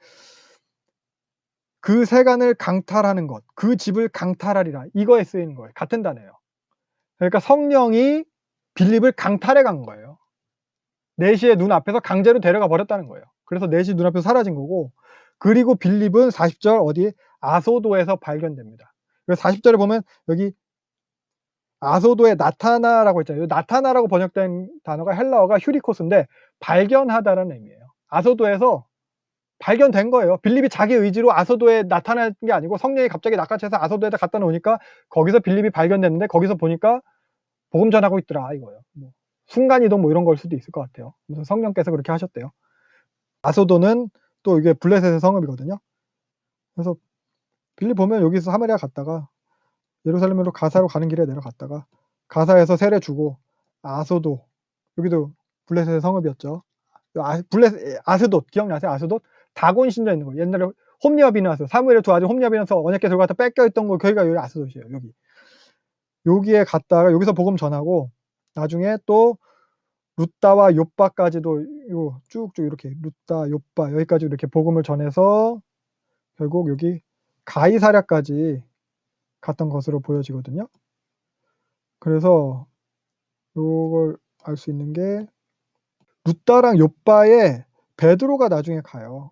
그 세간을 강탈하는 것, 그 집을 강탈하리라 이거에 쓰이는 거예요. 같은 단어예요. 그러니까 성령이 빌립을 강탈해 간 거예요. 내시의 눈앞에서 강제로 데려가 버렸다는 거예요. 그래서 내시 눈앞에서 사라진 거고, 그리고 빌립은 40절 어디 아소도에서 발견됩니다. 그래서 40절에 보면 여기 아소도의 나타나라고 있잖아요. 나타나라고 번역된 단어가 헬라어가 휴리코스인데 발견하다라는 의미예요. 아소도에서 발견된 거예요. 빌립이 자기 의지로 아소도에 나타난 게 아니고 성령이 갑자기 낚아채서 아소도에다 갖다 놓으니까 거기서 빌립이 발견됐는데 거기서 보니까 복음 전하고 있더라 이거예요. 순간이동 뭐 이런 걸 수도 있을 것 같아요. 무슨 성령께서 그렇게 하셨대요. 아소도는 또 이게 블레셋의 성읍이거든요. 그래서 빌립 보면 여기서 사마리아 갔다가 예루살렘으로 가사로 가는 길에 내려갔다가 가사에서 세례 주고 아소도, 여기도 블레셋의 성읍이었죠. 아스돗 기억나세요? 아스돗 다곤 신전 있는 거. 옛날에 홈리아 비나스, 사무엘의 두 아들 홈리아 비나스 언약궤 들고 갔다 뺏겨 있던 거, 거기가 여기 아스돗이에요. 여기에 갔다가 여기서 복음 전하고 나중에 또 룻다와 욥바까지도 요 쭉쭉 이렇게 룻다, 욥바 여기까지 이렇게 복음을 전해서 결국 여기 가이사랴까지 갔던 것으로 보여지거든요. 그래서 요걸 알 수 있는 게 룻다랑 욥바에 베드로가 나중에 가요.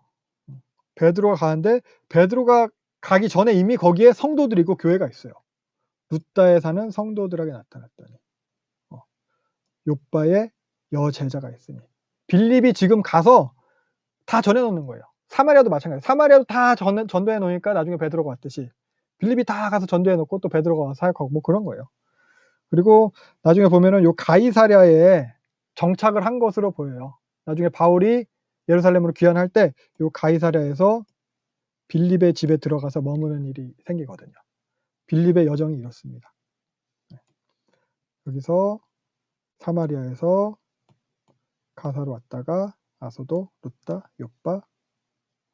베드로가 가는데 베드로가 가기 전에 이미 거기에 성도들이 있고 교회가 있어요. 룻다에 사는 성도들에게 나타났더니 욥바에 여제자가 있으니. 빌립이 지금 가서 다 전해 놓는 거예요. 사마리아도 마찬가지예요. 사마리아도 다 전도해 놓으니까 나중에 베드로가 왔듯이 빌립이 다 가서 전도해 놓고 또 베드로가 와서 사역하고 뭐 그런 거예요. 그리고 나중에 보면은 요 가이사랴에 정착을 한 것으로 보여요. 나중에 바울이 예루살렘으로 귀환할 때 요 가이사랴에서 빌립의 집에 들어가서 머무는 일이 생기거든요. 빌립의 여정이 이렇습니다. 여기서 사마리아에서 가사로 왔다가 아소도, 룻다, 욥바,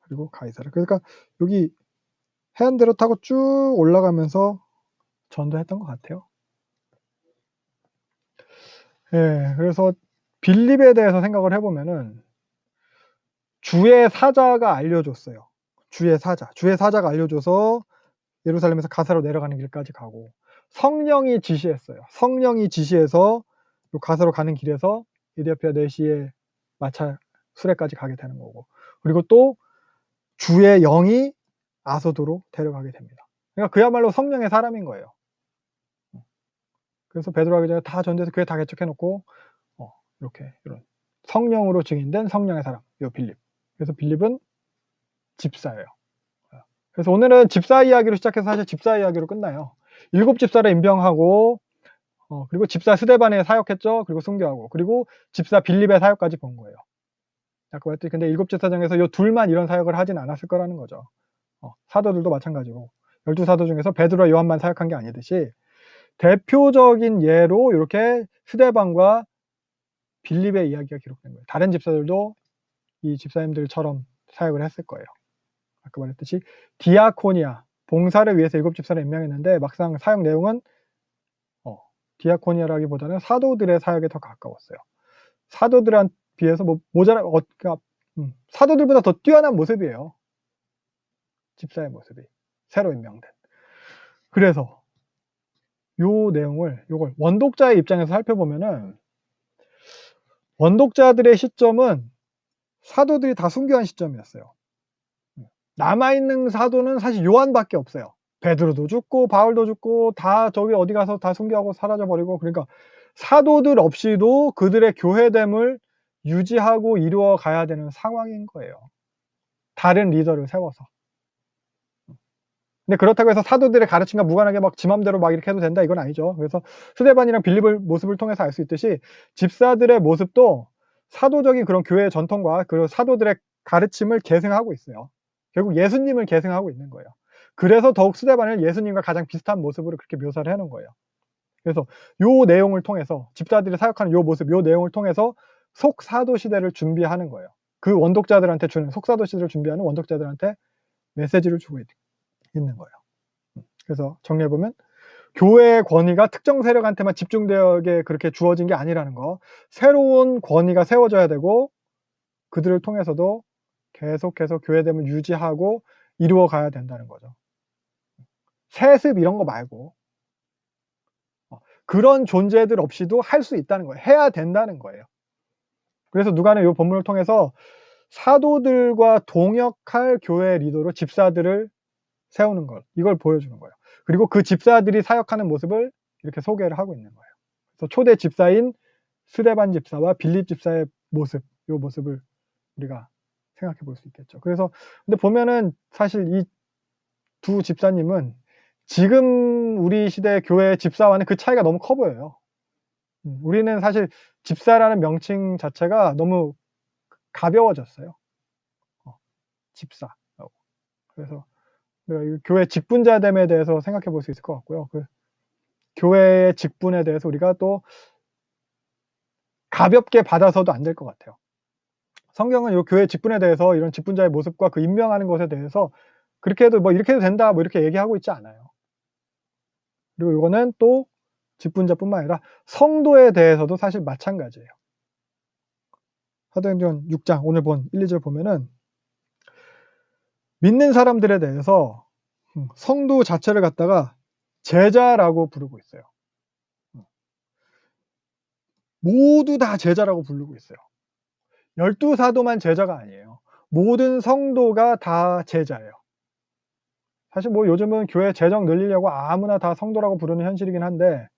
그리고 가이사랴. 그러니까 여기 해안대로 타고 쭉 올라가면서 전도했던 것 같아요. 예, 그래서 빌립에 대해서 생각을 해보면은 주의 사자가 알려줬어요. 주의 사자가 알려줘서 예루살렘에서 가사로 내려가는 길까지 가고 성령이 지시했어요. 성령이 지시해서 가사로 가는 길에서 에디오피아 내시의 마차 수레까지 가게 되는 거고 그리고 또 주의 영이 아소도로 데려가게 됩니다. 그러니까 그야말로 성령의 사람인 거예요. 그래서 베드로 하기 전에 다 전도해서 교회 다 개척해 놓고 이렇게 이런 성령으로 증인된 성령의 사람, 요 빌립. 그래서 빌립은 집사예요. 그래서 오늘은 집사 이야기로 시작해서 사실 집사 이야기로 끝나요. 7 집사를 임병하고 그리고 집사 스데반에 사역했죠. 그리고 순교하고 그리고 집사 빌립의 사역까지 본 거예요. 아까 말했듯이 근데 7 집사 중에서 요 둘만 이런 사역을 하진 않았을 거라는 거죠. 사도들도 마찬가지고 12사도 중에서 베드로와 요한만 사역한 게 아니듯이 대표적인 예로 이렇게 스데반과 빌립의 이야기가 기록된 거예요. 다른 집사들도 이 집사님들처럼 사역을 했을 거예요. 아까 말했듯이 디아코니아, 봉사를 위해서 7 집사를 임명했는데 막상 사역 내용은 디아코니아라기보다는 사도들의 사역에 더 가까웠어요. 사도들한 비해서 그러니까 사도들보다 더 뛰어난 모습이에요. 집사의 모습이 새로 임명된. 그래서 요 내용을 요걸 원독자의 입장에서 살펴보면은 원독자들의 시점은 사도들이 다 순교한 시점이었어요. 남아있는 사도는 사실 요한밖에 없어요. 베드로도 죽고 바울도 죽고 다 저기 어디 가서 다 순교하고 사라져 버리고 그러니까 사도들 없이도 그들의 교회됨을 유지하고 이루어 가야 되는 상황인 거예요. 다른 리더를 세워서. 근데 그렇다고 해서 사도들의 가르침과 무관하게 막 지 맘대로 막 이렇게 해도 된다 이건 아니죠. 그래서 스데반이랑 빌립의 모습을 통해서 알 수 있듯이 집사들의 모습도 사도적인 그런 교회의 전통과 그리고 사도들의 가르침을 계승하고 있어요. 결국 예수님을 계승하고 있는 거예요. 그래서 더욱 스데반을 예수님과 가장 비슷한 모습으로 그렇게 묘사를 해놓은 거예요. 그래서 요 내용을 통해서 집사들이 사역하는 요 모습, 요 내용을 통해서 속사도 시대를 준비하는 거예요. 그 원독자들한테 주는 속사도 시대를 준비하는 원독자들한테 메시지를 주고 있는 거예요. 그래서 정리해보면 교회의 권위가 특정 세력한테만 집중되게 그렇게 주어진 게 아니라는 거. 새로운 권위가 세워져야 되고 그들을 통해서도 계속해서 교회됨을 유지하고 이루어 가야 된다는 거죠. 세습 이런 거 말고 그런 존재들 없이도 할 수 있다는 거예요. 해야 된다는 거예요. 그래서 누가는 이 본문을 통해서 사도들과 동역할 교회 리더로 집사들을 세우는 것, 이걸 보여주는 거예요. 그리고 그 집사들이 사역하는 모습을 이렇게 소개를 하고 있는 거예요. 그래서 초대 집사인 스데반 집사와 빌립 집사의 모습, 이 모습을 우리가 생각해 볼 수 있겠죠. 그래서 근데 보면은 사실 이 두 집사님은 지금 우리 시대 교회 집사와는 그 차이가 너무 커 보여요. 우리는 사실 집사라는 명칭 자체가 너무 가벼워졌어요. 집사. 그래서 우리가 이 교회 직분자됨에 대해서 생각해 볼 수 있을 것 같고요. 그 교회의 직분에 대해서 우리가 또 가볍게 받아서도 안 될 것 같아요. 성경은 이 교회 직분에 대해서 이런 직분자의 모습과 그 임명하는 것에 대해서 그렇게 해도 뭐 이렇게 해도 된다 뭐 이렇게 얘기하고 있지 않아요. 그리고 이거는 또 직분자뿐만 아니라 성도에 대해서도 사실 마찬가지예요. 사도행전 6장 오늘 본 1, 2절 보면은 믿는 사람들에 대해서 성도 자체를 갖다가 제자라고 부르고 있어요. 모두 다 제자라고 부르고 있어요. 12사도만 제자가 아니에요. 모든 성도가 다 제자예요. 사실 뭐 요즘은 교회 재정 늘리려고 아무나 다 성도라고 부르는 현실이긴 한데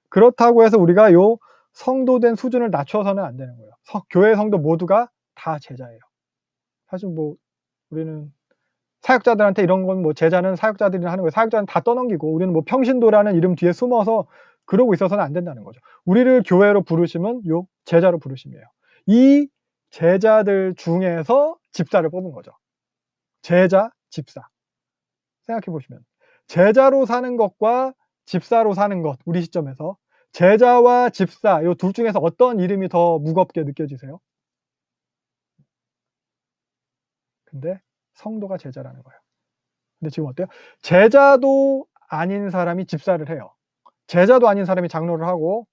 그렇다고 해서 우리가 요 성도된 수준을 낮춰서는 안 되는 거예요. 교회 성도 모두가 다 제자예요. 사실 뭐 우리는 사역자들한테 이런 건 뭐 제자는 사역자들이 하는 거예요. 사역자는 다 떠넘기고 우리는 뭐 평신도라는 이름 뒤에 숨어서 그러고 있어서는 안 된다는 거죠. 우리를 교회로 부르심은 요 제자로 부르심이에요. 이 제자들 중에서 집사를 뽑은 거죠. 제자, 집사. 생각해 보시면 제자로 사는 것과 집사로 사는 것, 우리 시점에서 제자와 집사 요 둘 중에서 어떤 이름이 더 무겁게 느껴지세요? 근데 성도가 제자라는 거예요. 근데 지금 어때요? 제자도 아닌 사람이 집사를 해요. 제자도 아닌 사람이 장로를 하고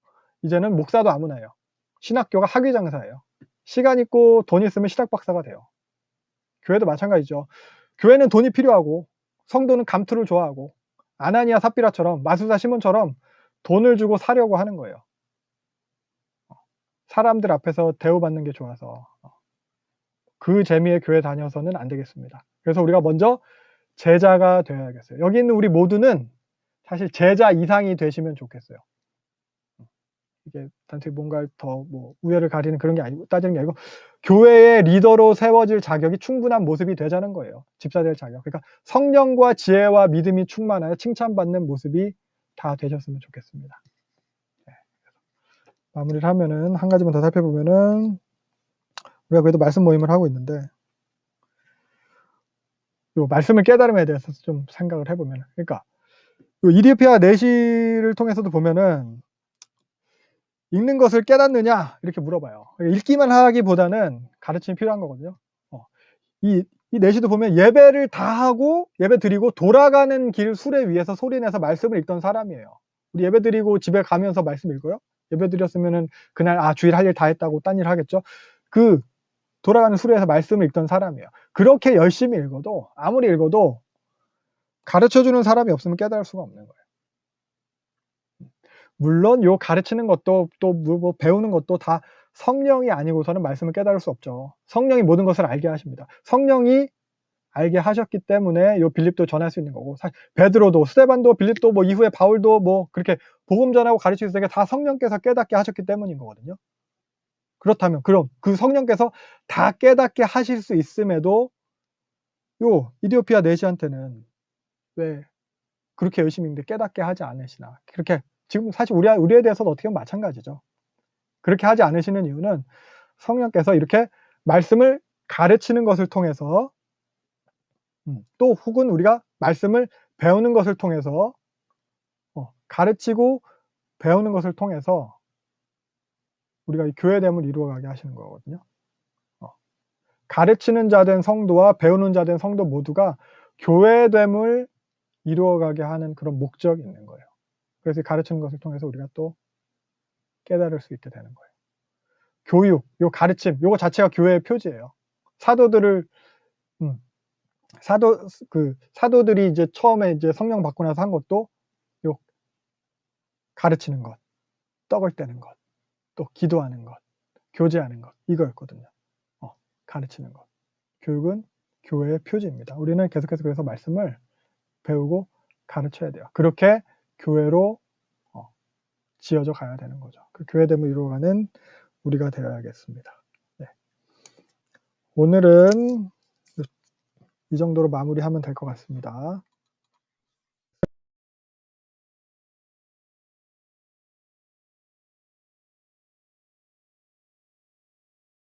이제는 목사도 아무나 해요. 신학교가 학위장사예요. 시간 있고 돈 있으면 신학박사가 돼요. 교회도 마찬가지죠. 교회는 돈이 필요하고 성도는 감투를 좋아하고 아나니아 삽비라처럼 마술사 시몬처럼 돈을 주고 사려고 하는 거예요. 사람들 앞에서 대우받는 게 좋아서 그 재미에 교회 다녀서는 안 되겠습니다. 그래서 우리가 먼저 제자가 되어야겠어요. 여기 있는 우리 모두는 사실 제자 이상이 되시면 좋겠어요. 이게 단순히 뭔가 더 뭐 우열을 가리는 그런 게 아니고 따지는 게 아니고 교회의 리더로 세워질 자격이 충분한 모습이 되자는 거예요. 집사 될 자격. 그러니까 성령과 지혜와 믿음이 충만하여 칭찬받는 모습이 다 되셨으면 좋겠습니다. 네. 마무리를 하면은 한 가지만 더 살펴보면은 우리가 그래도 말씀 모임을 하고 있는데 요 말씀을 깨달음에 대해서 좀 생각을 해보면 그러니까 요 이디오피아 내시를 통해서도 보면은 읽는 것을 깨닫느냐 이렇게 물어봐요. 읽기만 하기보다는 가르침이 필요한 거거든요. 이 내시도 보면 예배를 다 하고 예배 드리고 돌아가는 길 수레 위에서 소리내서 말씀을 읽던 사람이에요. 우리 예배 드리고 집에 가면서 말씀 읽어요? 예배 드렸으면은 그날 주일 할 일 다 했다고 딴 일 하겠죠? 그 돌아가는 수레에서 말씀을 읽던 사람이에요. 그렇게 열심히 읽어도 아무리 읽어도 가르쳐주는 사람이 없으면 깨달을 수가 없는 거예요. 물론 요 가르치는 것도 또 뭐 배우는 것도 다 성령이 아니고서는 말씀을 깨달을 수 없죠. 성령이 모든 것을 알게 하십니다. 성령이 알게 하셨기 때문에 요 빌립도 전할 수 있는 거고 베드로도 스데반도 빌립도 뭐 이후에 바울도 뭐 그렇게 복음 전하고 가르칠 수 있는 게 다 성령께서 깨닫게 하셨기 때문인 거거든요. 그렇다면 그럼 그 성령께서 다 깨닫게 하실 수 있음에도 요 이디오피아 내시한테는 왜 그렇게 열심히 있는데 깨닫게 하지 않으시나. 그렇게 지금 사실 우리에 대해서도 어떻게 보면 마찬가지죠. 그렇게 하지 않으시는 이유는 성령께서 이렇게 말씀을 가르치는 것을 통해서 또 혹은 우리가 말씀을 배우는 것을 통해서 가르치고 배우는 것을 통해서 우리가 이 교회됨을 이루어가게 하시는 거거든요. 가르치는 자된 성도와 배우는 자된 성도 모두가 교회됨을 이루어가게 하는 그런 목적이 있는 거예요. 그래서 가르치는 것을 통해서 우리가 또 깨달을 수 있게 되는 거예요. 교육, 요 가르침, 요거 자체가 교회의 표지예요. 사도들을 사도들이 이제 처음에 이제 성령 받고 나서 한 것도 요 가르치는 것, 떡을 떼는 것, 또 기도하는 것, 교제하는 것 이거였거든요. 가르치는 것. 교육은 교회의 표지입니다. 우리는 계속해서 그래서 말씀을 배우고 가르쳐야 돼요. 그렇게 교회로 지어져 가야 되는 거죠. 그 교회됨을 이루어가는 우리가 되어야겠습니다. 네. 오늘은 이 정도로 마무리하면 될 것 같습니다.